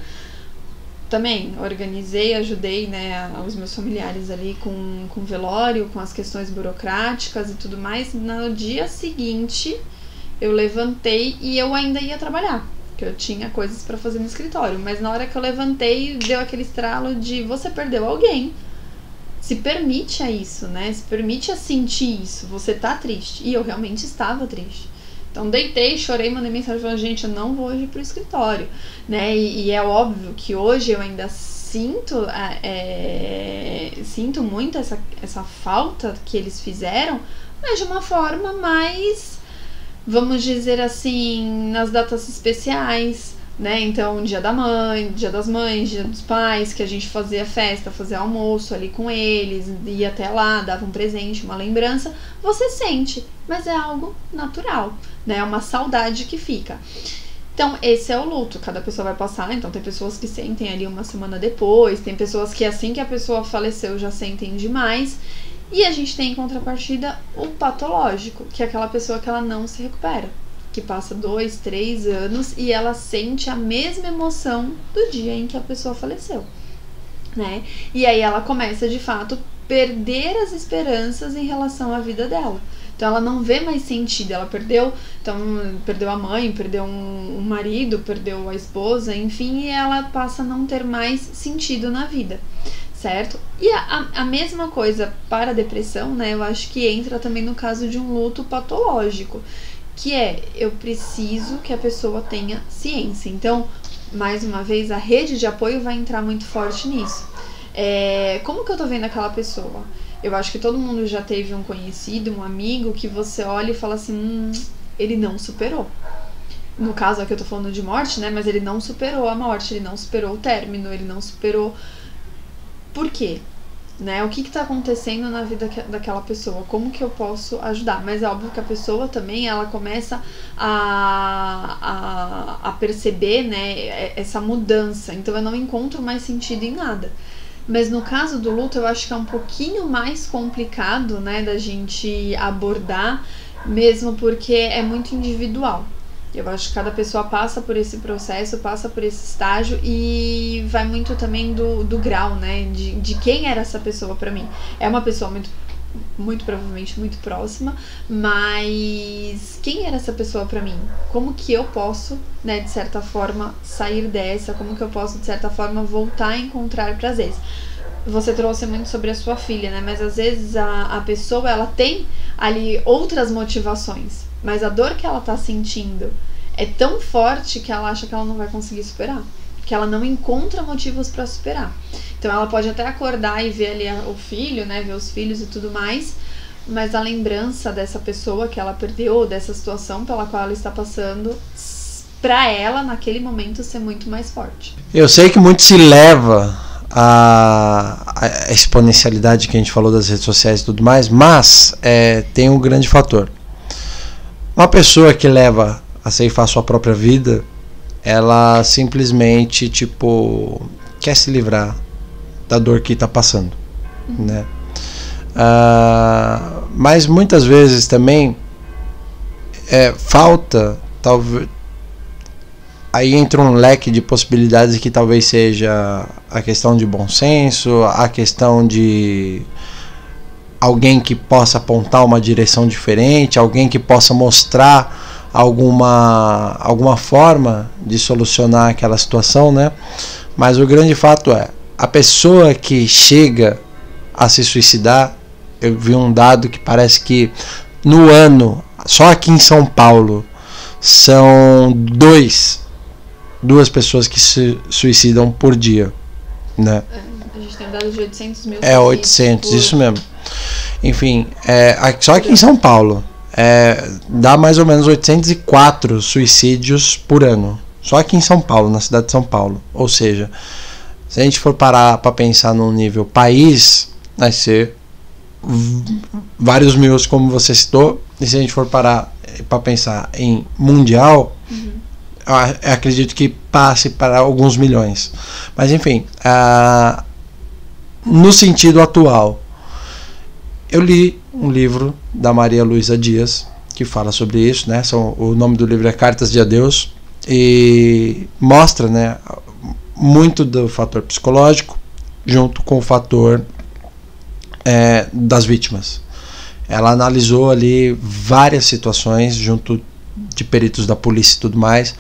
Também organizei, ajudei, né, os meus familiares ali com velório, com as questões burocráticas e tudo mais. No dia seguinte... eu levantei e eu ainda ia trabalhar, porque eu tinha coisas pra fazer no escritório. Mas na hora que eu levantei, deu aquele estralo de você perdeu alguém. Se permite a isso, né? Se permite a sentir isso. Você tá triste. E eu realmente estava triste. Então deitei, chorei, mandei mensagem falando, gente, eu não vou hoje pro escritório, né? E é óbvio que hoje eu ainda sinto muito essa falta que eles fizeram, mas de uma forma mais... vamos dizer assim, nas datas especiais, né? Então, dia da mãe, dia das mães, dia dos pais, que a gente fazia festa, fazia almoço ali com eles, ia até lá, dava um presente, uma lembrança. Você sente, mas é algo natural, né? É uma saudade que fica. Então, esse é o luto, cada pessoa vai passar. Então, tem pessoas que sentem ali uma semana depois, tem pessoas que assim que a pessoa faleceu já sentem demais. E a gente tem em contrapartida o patológico, que é aquela pessoa que ela não se recupera, que passa 2, 3 anos e ela sente a mesma emoção do dia em que a pessoa faleceu, né? E aí ela começa de fato perder as esperanças em relação à vida dela. Então ela não vê mais sentido, ela perdeu a mãe, perdeu um marido, perdeu a esposa, enfim, e ela passa a não ter mais sentido na vida. Certo? E a mesma coisa para a depressão, né? Eu acho que entra também no caso de um luto patológico, que é, eu preciso que a pessoa tenha ciência. Então, mais uma vez, a rede de apoio vai entrar muito forte nisso. Como que eu tô vendo aquela pessoa? Eu acho que todo mundo já teve um conhecido, um amigo, que você olha e fala assim, ele não superou. No caso aqui eu tô falando de morte, né? Mas ele não superou a morte, ele não superou o término, ele não superou... Por quê? Né? O que está acontecendo na vida daquela pessoa? Como que eu posso ajudar? Mas é óbvio que a pessoa também, ela começa a perceber, né, essa mudança. Então eu não encontro mais sentido em nada. Mas no caso do luto, eu acho que é um pouquinho mais complicado, né, da gente abordar, mesmo porque é muito individual. Eu acho que cada pessoa passa por esse processo, passa por esse estágio e vai muito também do grau, né? De quem era essa pessoa pra mim. É uma pessoa muito provavelmente muito próxima, mas quem era essa pessoa pra mim? Como que eu posso, né, de certa forma, sair dessa? Como que eu posso, de certa forma, voltar a encontrar prazeres? Você trouxe muito sobre a sua filha, né? Mas às vezes a pessoa, ela tem ali outras motivações, mas a dor que ela tá sentindo é tão forte que ela acha que ela não vai conseguir superar, que ela não encontra motivos pra superar. Então ela pode até acordar e ver ali o filho, né, ver os filhos e tudo mais, mas a lembrança dessa pessoa que ela perdeu, dessa situação pela qual ela está passando, pra ela, naquele momento, ser muito mais forte. Eu sei que muito se leva a exponencialidade que a gente falou das redes sociais e tudo mais, mas tem um grande fator. Uma pessoa que leva a ceifar sua própria vida, ela simplesmente, quer se livrar da dor que está passando, né? Mas muitas vezes também falta talvez aí entra um leque de possibilidades que talvez seja a questão de bom senso, a questão de alguém que possa apontar uma direção diferente, alguém que possa mostrar alguma forma de solucionar aquela situação, né? Mas o grande fato é, a pessoa que chega a se suicidar, eu vi um dado que parece que no ano, só aqui em São Paulo, são duas pessoas que se suicidam por dia, né? A gente tem dados de 800 mil. 800, isso mesmo. Enfim, só aqui em São Paulo dá mais ou menos 804 suicídios por ano. Só aqui em São Paulo, na cidade de São Paulo. Ou seja, se a gente for parar para pensar num nível país, vai ser vários mil, como você citou. E se a gente for parar para pensar em mundial, eu acredito que passe para alguns milhões. Mas enfim, no sentido atual, eu li um livro da Maria Luísa Dias que fala sobre isso, né? O nome do livro é Cartas de Adeus, e mostra, né, muito do fator psicológico junto com o fator das vítimas. Ela analisou ali várias situações junto de peritos da polícia e tudo mais,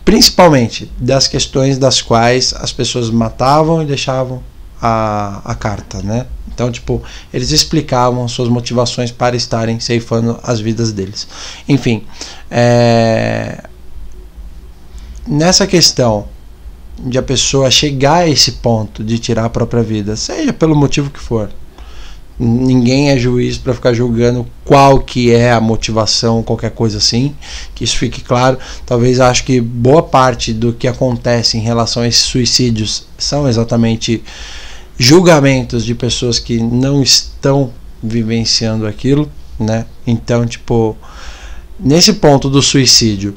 principalmente das questões das quais as pessoas matavam e deixavam a carta, né? Então, tipo, eles explicavam suas motivações para estarem ceifando as vidas deles. Enfim, nessa questão de a pessoa chegar a esse ponto de tirar a própria vida, seja pelo motivo que for, ninguém é juiz para ficar julgando qual que é a motivação, qualquer coisa assim, que isso fique claro. Talvez acho que boa parte do que acontece em relação a esses suicídios são exatamente julgamentos de pessoas que não estão vivenciando aquilo, né? Então, tipo, nesse ponto do suicídio,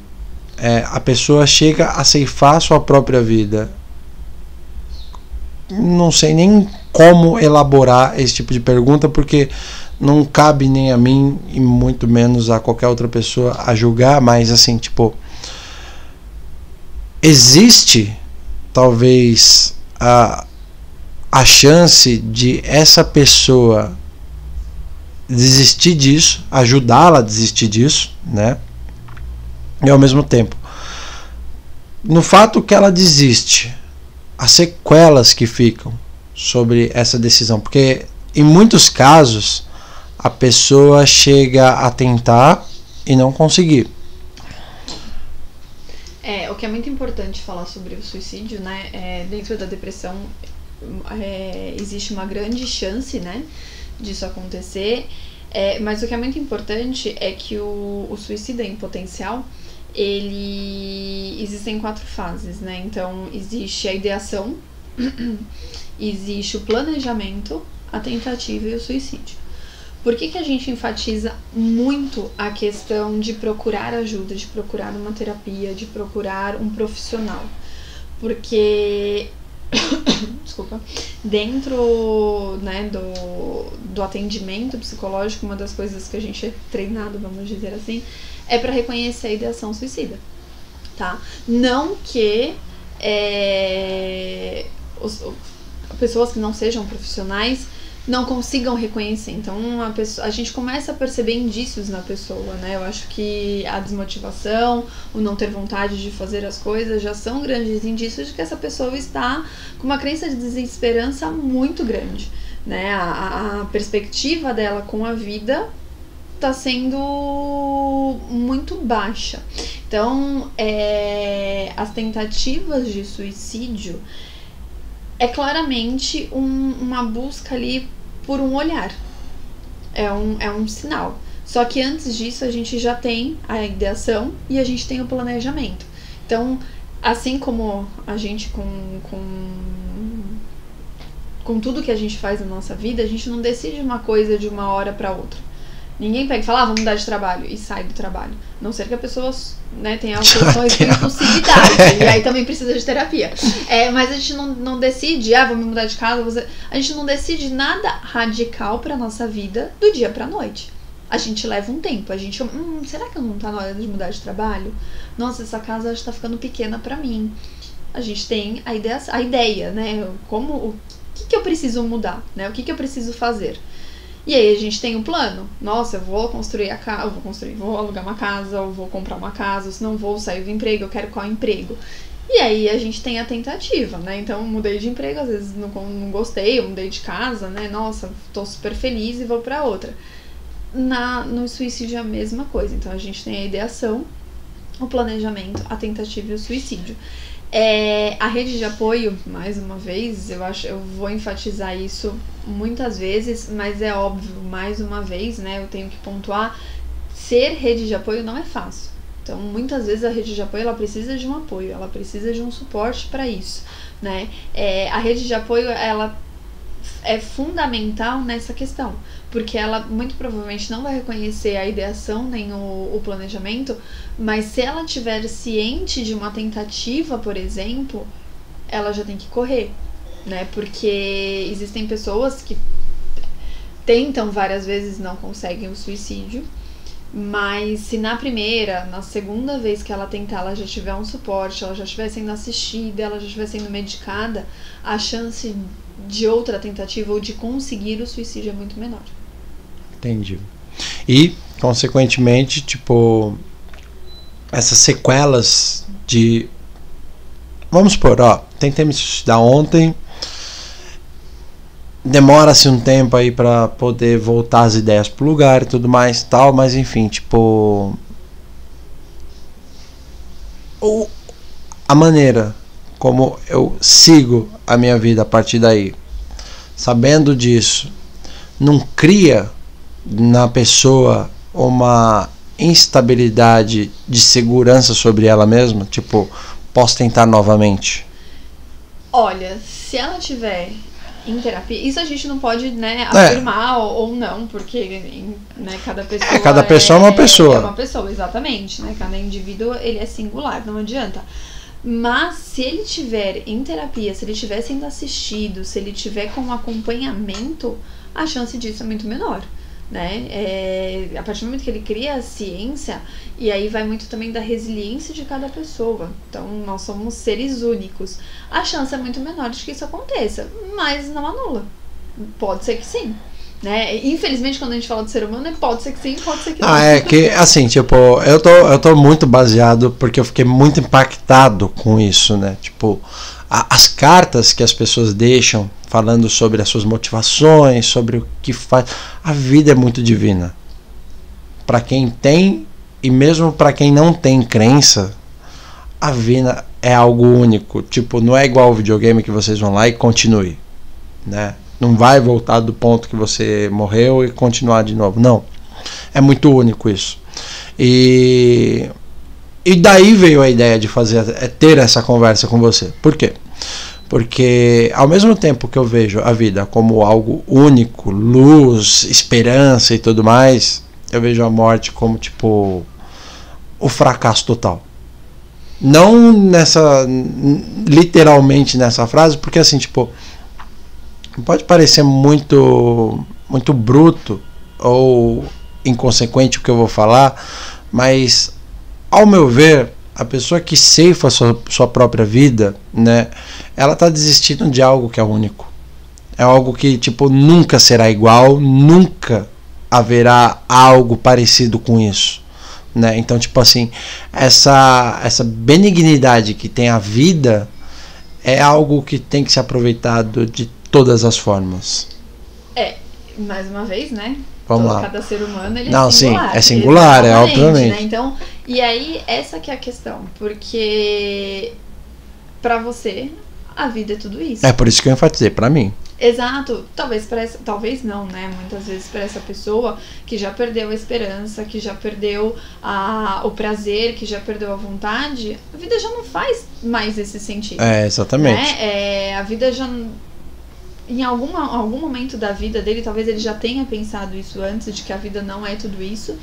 a pessoa chega a ceifar sua própria vida. Não sei nem como elaborar esse tipo de pergunta, porque não cabe nem a mim e muito menos a qualquer outra pessoa a julgar, mas assim, tipo, existe talvez a chance de essa pessoa desistir disso, ajudá-la a desistir disso, né? E ao mesmo tempo, no fato que ela desiste, as sequelas que ficam sobre essa decisão, porque em muitos casos a pessoa chega a tentar e não conseguir. O que é muito importante falar sobre o suicídio, né? Dentro da depressão existe uma grande chance, né, disso acontecer, mas o que é muito importante é que o suicida em potencial, existem 4 fases, né? Então existe a ideação, existe o planejamento, a tentativa e o suicídio. Por que a gente enfatiza muito a questão de procurar ajuda, de procurar uma terapia, de procurar um profissional? Porque desculpa, dentro, né, do atendimento psicológico, uma das coisas que a gente é treinado, vamos dizer assim, é para reconhecer a ideação suicida, tá? Não que pessoas que não sejam profissionais não consigam reconhecer. Então a gente começa a perceber indícios na pessoa, né? Eu acho que a desmotivação, o não ter vontade de fazer as coisas já são grandes indícios de que essa pessoa está com uma crença de desesperança muito grande, né? A perspectiva dela com a vida está sendo muito baixa. Então, as tentativas de suicídio é claramente uma busca ali por um olhar. É um sinal. Só que antes disso a gente já tem a ideação e a gente tem o planejamento. Então, assim como a gente com tudo que a gente faz na nossa vida, a gente não decide uma coisa de uma hora para outra. Ninguém pega e fala, vamos mudar de trabalho e sai do trabalho. A não ser que a pessoa, né, tenha questões de impulsividade. E aí também precisa de terapia. Mas a gente não decide, vamos mudar de casa. A gente não decide nada radical pra nossa vida do dia pra noite. A gente leva um tempo, a gente, será que não tá na hora de mudar de trabalho? Nossa, essa casa está ficando pequena pra mim. A gente tem a ideia, né? O que eu preciso mudar, né? O que eu preciso fazer? E aí a gente tem um plano. Nossa, eu vou construir a casa, vou alugar uma casa, ou vou comprar uma casa, ou se não vou sair do emprego, eu quero qual emprego. E aí a gente tem a tentativa, né? Então eu mudei de emprego, às vezes não gostei, eu mudei de casa, né? Nossa, tô super feliz e vou pra outra. No suicídio é a mesma coisa. Então a gente tem a ideação, o planejamento, a tentativa e o suicídio. A rede de apoio, mais uma vez, eu vou enfatizar isso muitas vezes, mas é óbvio, mais uma vez, né, eu tenho que pontuar, ser rede de apoio não é fácil. Então, muitas vezes a rede de apoio, ela precisa de um apoio, ela precisa de um suporte para isso, né? A rede de apoio, ela é fundamental nessa questão, porque ela muito provavelmente não vai reconhecer a ideação nem o planejamento, mas se ela estiver ciente de uma tentativa, por exemplo, ela já tem que correr, né? Porque existem pessoas que tentam várias vezes, não conseguem o suicídio, mas se na primeira, na segunda vez que ela tentar, ela já tiver um suporte, ela já estiver sendo assistida, ela já estiver sendo medicada, a chance de outra tentativa ou de conseguir o suicídio é muito menor. Entendi. E, consequentemente, tipo, essas sequelas de... Vamos supor, tentei me suicidar ontem, demora-se um tempo aí pra poder voltar as ideias pro lugar e tudo mais e tal, mas enfim, tipo... A maneira como eu sigo a minha vida a partir daí, sabendo disso, não cria na pessoa uma instabilidade de segurança sobre ela mesma? Tipo, posso tentar novamente? Olha, se ela tiver em terapia, isso a gente não pode, né, afirmar ou não, porque, né, cada pessoa é uma pessoa. É uma pessoa, exatamente, né? Cada indivíduo, ele é singular, não adianta. Mas se ele tiver em terapia, se ele estiver sendo assistido, se ele tiver com acompanhamento, a chance disso é muito menor, né? A partir do momento que ele cria a ciência, e aí vai muito também da resiliência de cada pessoa. Então, nós somos seres únicos. A chance é muito menor de que isso aconteça, mas não anula. Pode ser que sim. Né? Infelizmente, quando a gente fala de ser humano, pode ser que sim, pode ser que não. É que, assim, tipo, eu tô muito baseado porque eu fiquei muito impactado com isso, né? Tipo, as cartas que as pessoas deixam falando sobre as suas motivações, sobre o que faz. A vida é muito divina. Para quem tem, e mesmo para quem não tem crença, a vida é algo único. Tipo, não é igual ao videogame que vocês vão lá e continue, né? Não vai voltar do ponto que você morreu e continuar de novo. Não. É muito único isso. E daí veio a ideia de ter essa conversa com você. Por quê? Porque ao mesmo tempo que eu vejo a vida como algo único, luz, esperança e tudo mais, eu vejo a morte como, tipo, o fracasso total. Não literalmente nessa frase, porque assim, tipo, pode parecer muito bruto ou inconsequente o que eu vou falar, mas ao meu ver, a pessoa que ceifa sua própria vida, né, ela está desistindo de algo que é único. É algo que, tipo, nunca será igual, nunca haverá algo parecido com isso, né? Então, tipo assim, essa benignidade que tem a vida é algo que tem que ser aproveitado de todas as formas. Mais uma vez, né? Vamos lá. Cada ser humano, ele não, é singular. Sim, é singular, obviamente. Né? Então, e aí, essa que é a questão. Porque pra você, a vida é tudo isso. É por isso que eu enfatizei, pra mim. Exato. Talvez não, né? Muitas vezes pra essa pessoa que já perdeu a esperança, que já perdeu o prazer, que já perdeu a vontade, a vida já não faz mais esse sentido. Exatamente. Né? A vida já... Em algum momento da vida dele, talvez ele já tenha pensado isso antes, de que a vida não é tudo isso.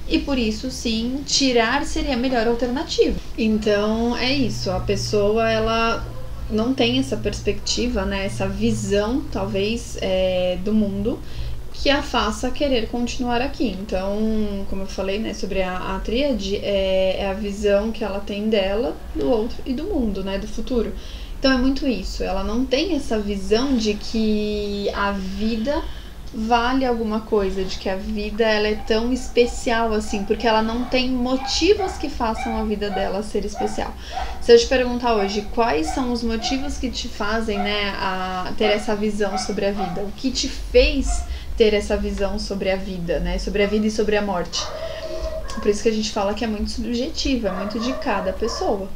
E por isso, sim, tirar seria a melhor alternativa. Então, é isso. A pessoa, ela não tem essa perspectiva, né? Essa visão, talvez, do mundo, que a faça querer continuar aqui. Então, como eu falei, né, sobre a tríade, é a visão que ela tem dela, do outro e do mundo, né, do futuro. Então é muito isso, ela não tem essa visão de que a vida vale alguma coisa, de que a vida ela é tão especial assim, porque ela não tem motivos que façam a vida dela ser especial. Se eu te perguntar hoje, quais são os motivos que te fazem, né, a ter essa visão sobre a vida? O que te fez ter essa visão sobre a vida, né, sobre a vida e sobre a morte? Por isso que a gente fala que é muito subjetiva, é muito de cada pessoa.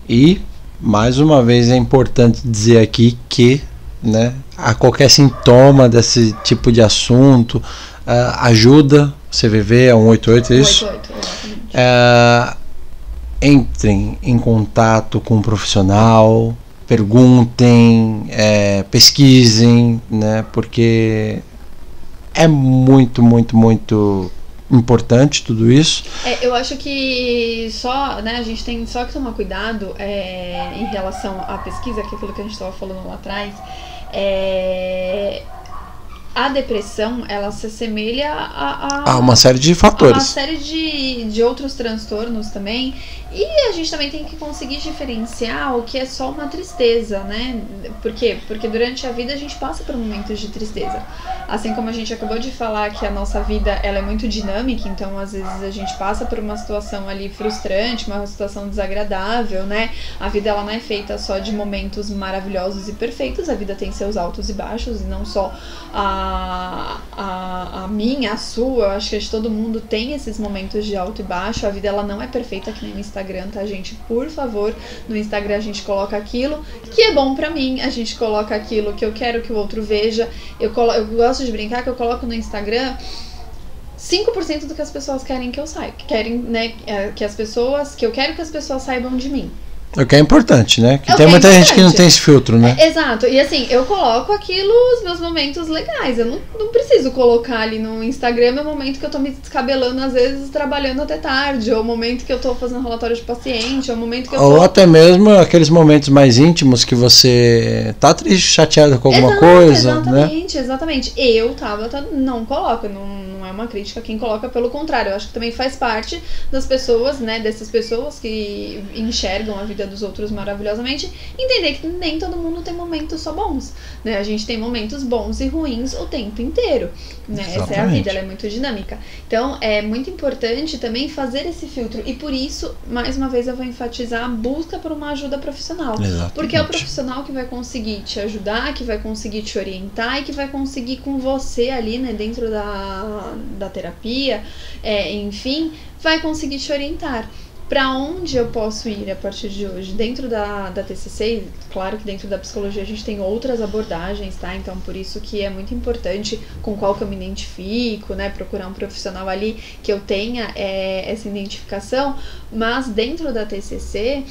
E, mais uma vez, é importante dizer aqui que, né, a qualquer sintoma desse tipo de assunto, ajuda CVV, é 188, é isso? 188, exatamente. Entrem em contato com um profissional, perguntem, pesquisem, né, porque é muito, muito, muito importante tudo isso. Eu acho que só, né, a gente tem só que tomar cuidado em relação à pesquisa, que é aquilo que a gente estava falando lá atrás. A depressão, ela se assemelha a uma série de fatores. Uma série de outros transtornos também. E a gente também tem que conseguir diferenciar o que é só uma tristeza, né? Por quê? Porque durante a vida a gente passa por momentos de tristeza. Assim como a gente acabou de falar que a nossa vida ela é muito dinâmica, então às vezes a gente passa por uma situação ali frustrante, uma situação desagradável, né? A vida ela não é feita só de momentos maravilhosos e perfeitos, a vida tem seus altos e baixos, e não só a minha, a sua, eu acho que todo mundo tem esses momentos de alto e baixo. A vida ela não é perfeita que nem no Instagram, tá, gente? Por favor, no Instagram a gente coloca aquilo que é bom pra mim, a gente coloca aquilo que eu quero que o outro veja. Eu gosto de brincar que eu coloco no Instagram 5% do que as pessoas querem que eu saiba, que querem, né, que eu quero que as pessoas saibam de mim. O que é importante, né? Que tem muita gente que não tem esse filtro, né? Exato. E assim, eu coloco aquilo, os meus momentos legais. Eu não preciso colocar ali no Instagram o momento que eu tô me descabelando, às vezes, trabalhando até tarde. Ou o momento que eu tô fazendo relatório de paciente. Ou o momento que eu Ou até mesmo aqueles momentos mais íntimos que você tá triste, chateada com alguma coisa, exatamente, né? Exatamente. Eu, Tabata, não coloco. Não é uma crítica quem coloca, pelo contrário. Eu acho que também faz parte das pessoas, né? Dessas pessoas que enxergam a vida dos outros maravilhosamente, entender que nem todo mundo tem momentos só bons, né? A gente tem momentos bons e ruins o tempo inteiro, né? Essa é a vida, ela é muito dinâmica. Então, é muito importante também fazer esse filtro, e por isso, mais uma vez, eu vou enfatizar a busca por uma ajuda profissional. Exatamente. Porque é o profissional que vai conseguir te ajudar, que vai conseguir te orientar e que vai conseguir com você ali, né, dentro da terapia, enfim, vai conseguir te orientar. Para onde eu posso ir a partir de hoje? Dentro da TCC, claro que dentro da psicologia a gente tem outras abordagens, tá? Então, por isso que é muito importante com qual que eu me identifico, né? Procurar um profissional ali que eu tenha essa identificação. Mas dentro da TCC,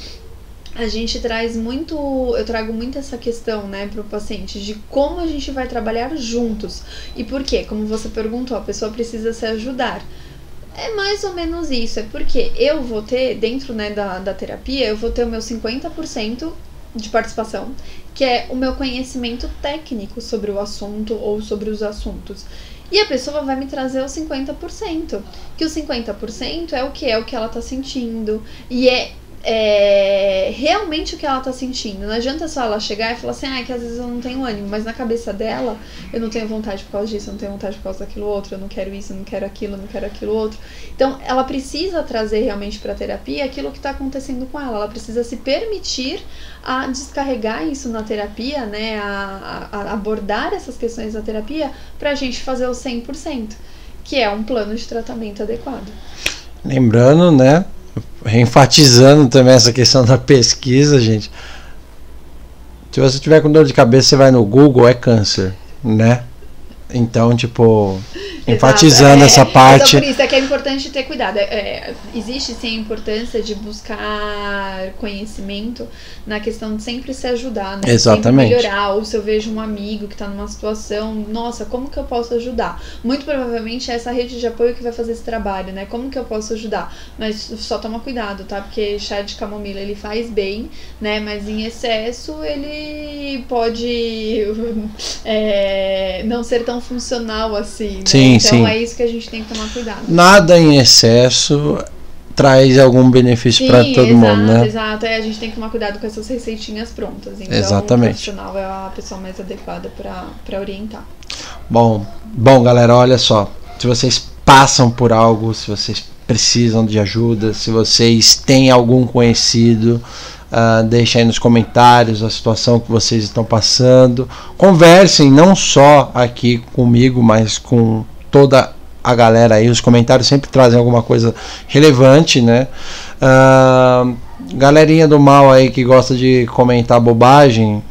a gente eu trago muito essa questão, né, para o paciente, de como a gente vai trabalhar juntos. E por quê? Como você perguntou, a pessoa precisa se ajudar. É mais ou menos isso, é porque eu vou ter, dentro, né, da terapia, eu vou ter o meu 50% de participação, que é o meu conhecimento técnico sobre o assunto ou sobre os assuntos. E a pessoa vai me trazer os 50%, que o 50% é o que? É o que ela tá sentindo, e realmente o que ela tá sentindo. Não adianta só ela chegar e falar assim, que às vezes eu não tenho ânimo, mas na cabeça dela eu não tenho vontade por causa disso, eu não tenho vontade por causa daquilo outro, eu não quero isso, eu não quero aquilo, eu não quero aquilo outro. Então ela precisa trazer realmente pra terapia aquilo que tá acontecendo com ela precisa se permitir a descarregar isso na terapia, né, a abordar essas questões na terapia pra gente fazer o 100%, que é um plano de tratamento adequado. Lembrando, né, enfatizando também essa questão da pesquisa, gente. Se você tiver com dor de cabeça, você vai no Google, é câncer, né? Então, tipo, enfatizando essa parte. Então, por isso é que é importante ter cuidado. Existe sim a importância de buscar conhecimento na questão de sempre se ajudar, né? Exatamente. Sempre melhorar. Ou se eu vejo um amigo que está numa situação, nossa, como que eu posso ajudar? Muito provavelmente é essa rede de apoio que vai fazer esse trabalho, né? Como que eu posso ajudar? Mas só toma cuidado, tá? Porque chá de camomila ele faz bem, né? Mas em excesso ele pode não ser tão funcional assim, né? Sim, então sim. é isso que a gente tem que tomar cuidado. Nada em excesso traz algum benefício para todo mundo, né? Exato, a gente tem que tomar cuidado com essas receitinhas prontas. Então, exatamente. O profissional é a pessoa mais adequada para orientar. Bom, galera, olha só. Se vocês passam por algo, se vocês precisam de ajuda, se vocês têm algum conhecido, deixa aí nos comentários a situação que vocês estão passando. Conversem não só aqui comigo, mas com toda a galera aí. Os comentários sempre trazem alguma coisa relevante, né? Galerinha do mal aí que gosta de comentar bobagem,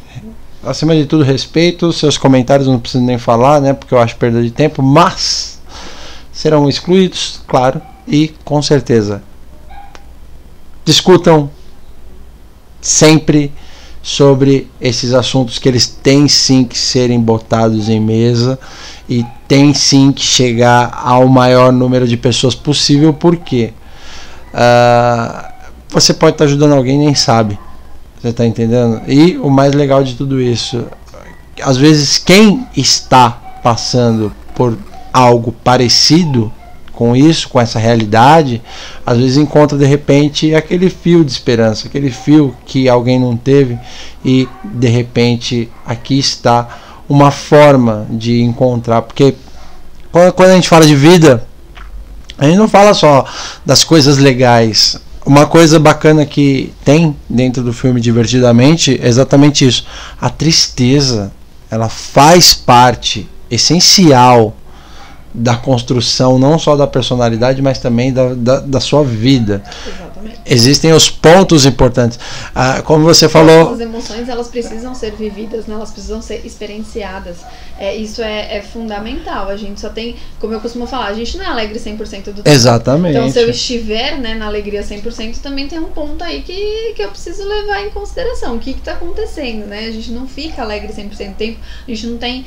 acima de tudo respeito, seus comentários não preciso nem falar, né? Porque eu acho perda de tempo, mas serão excluídos, claro, e com certeza discutam sempre sobre esses assuntos, que eles têm sim que serem botados em mesa e tem sim que chegar ao maior número de pessoas possível, porque você pode estar ajudando alguém e nem sabe, você está entendendo? E o mais legal de tudo isso, às vezes quem está passando por algo parecido com isso, com essa realidade, às vezes encontra de repente aquele fio de esperança, aquele fio que alguém não teve, e de repente aqui está uma forma de encontrar, porque quando a gente fala de vida, a gente não fala só das coisas legais. Uma coisa bacana que tem dentro do filme Divertidamente é exatamente isso. A tristeza, ela faz parte essencial da construção, não só da personalidade, mas também da sua vida. Exatamente. Existem os pontos importantes. Como você falou... As emoções, elas precisam ser vividas, né? Elas precisam ser experienciadas. Isso é fundamental. A gente só tem, como eu costumo falar, a gente não é alegre 100% do tempo. Exatamente. Então, se eu estiver, né, na alegria 100%, também tem um ponto aí que eu preciso levar em consideração. O que está acontecendo, né? A gente não fica alegre 100% do tempo, a gente não tem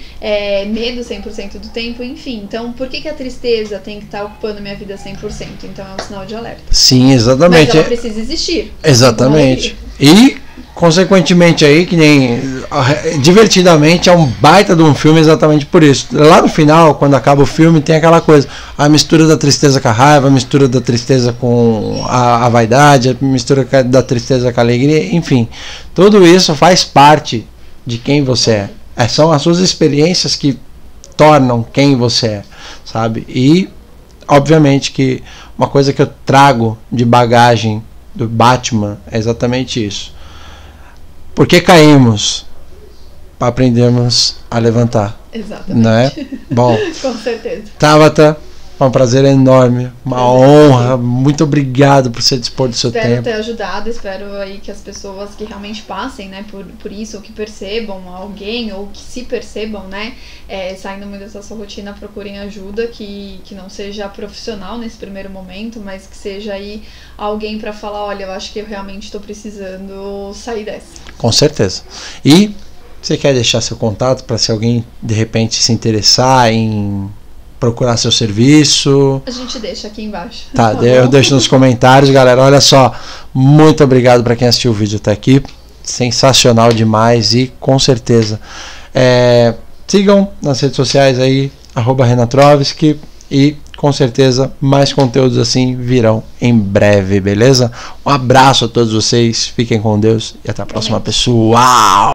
medo 100% do tempo, enfim. Então, por que a tristeza tem que estar ocupando minha vida 100%? Então, é um sinal de alerta. Sim, exatamente. Mas ela precisa existir. Exatamente. E, consequentemente aí, que nem Divertidamente é um baita de um filme exatamente por isso. Lá no final, quando acaba o filme, tem aquela coisa, a mistura da tristeza com a raiva, a mistura da tristeza com a vaidade, a mistura da tristeza com a alegria, enfim, tudo isso faz parte de quem você é. São as suas experiências que tornam quem você é, sabe? E obviamente que uma coisa que eu trago de bagagem do Batman é exatamente isso. Por que caímos? Para aprendermos a levantar. Exatamente. Né? Bom, com certeza. Tabata, foi um prazer enorme, uma honra, muito obrigado por você dispor do seu tempo. Espero ter ajudado, espero aí que as pessoas que realmente passem, né, por isso, ou que percebam alguém, ou que se percebam, né, saindo muito dessa rotina, procurem ajuda, que não seja profissional nesse primeiro momento, mas que seja aí alguém para falar, olha, eu acho que eu realmente estou precisando sair dessa. Com certeza. E você quer deixar seu contato para se alguém de repente se interessar em procurar seu serviço? A gente deixa aqui embaixo. Tá, eu deixo nos comentários, galera. Olha só, muito obrigado para quem assistiu o vídeo até aqui. Sensacional demais e com certeza sigam nas redes sociais aí, @Renatrovski, e com certeza mais conteúdos assim virão em breve, beleza? Um abraço a todos vocês, fiquem com Deus e até a próxima, pessoal!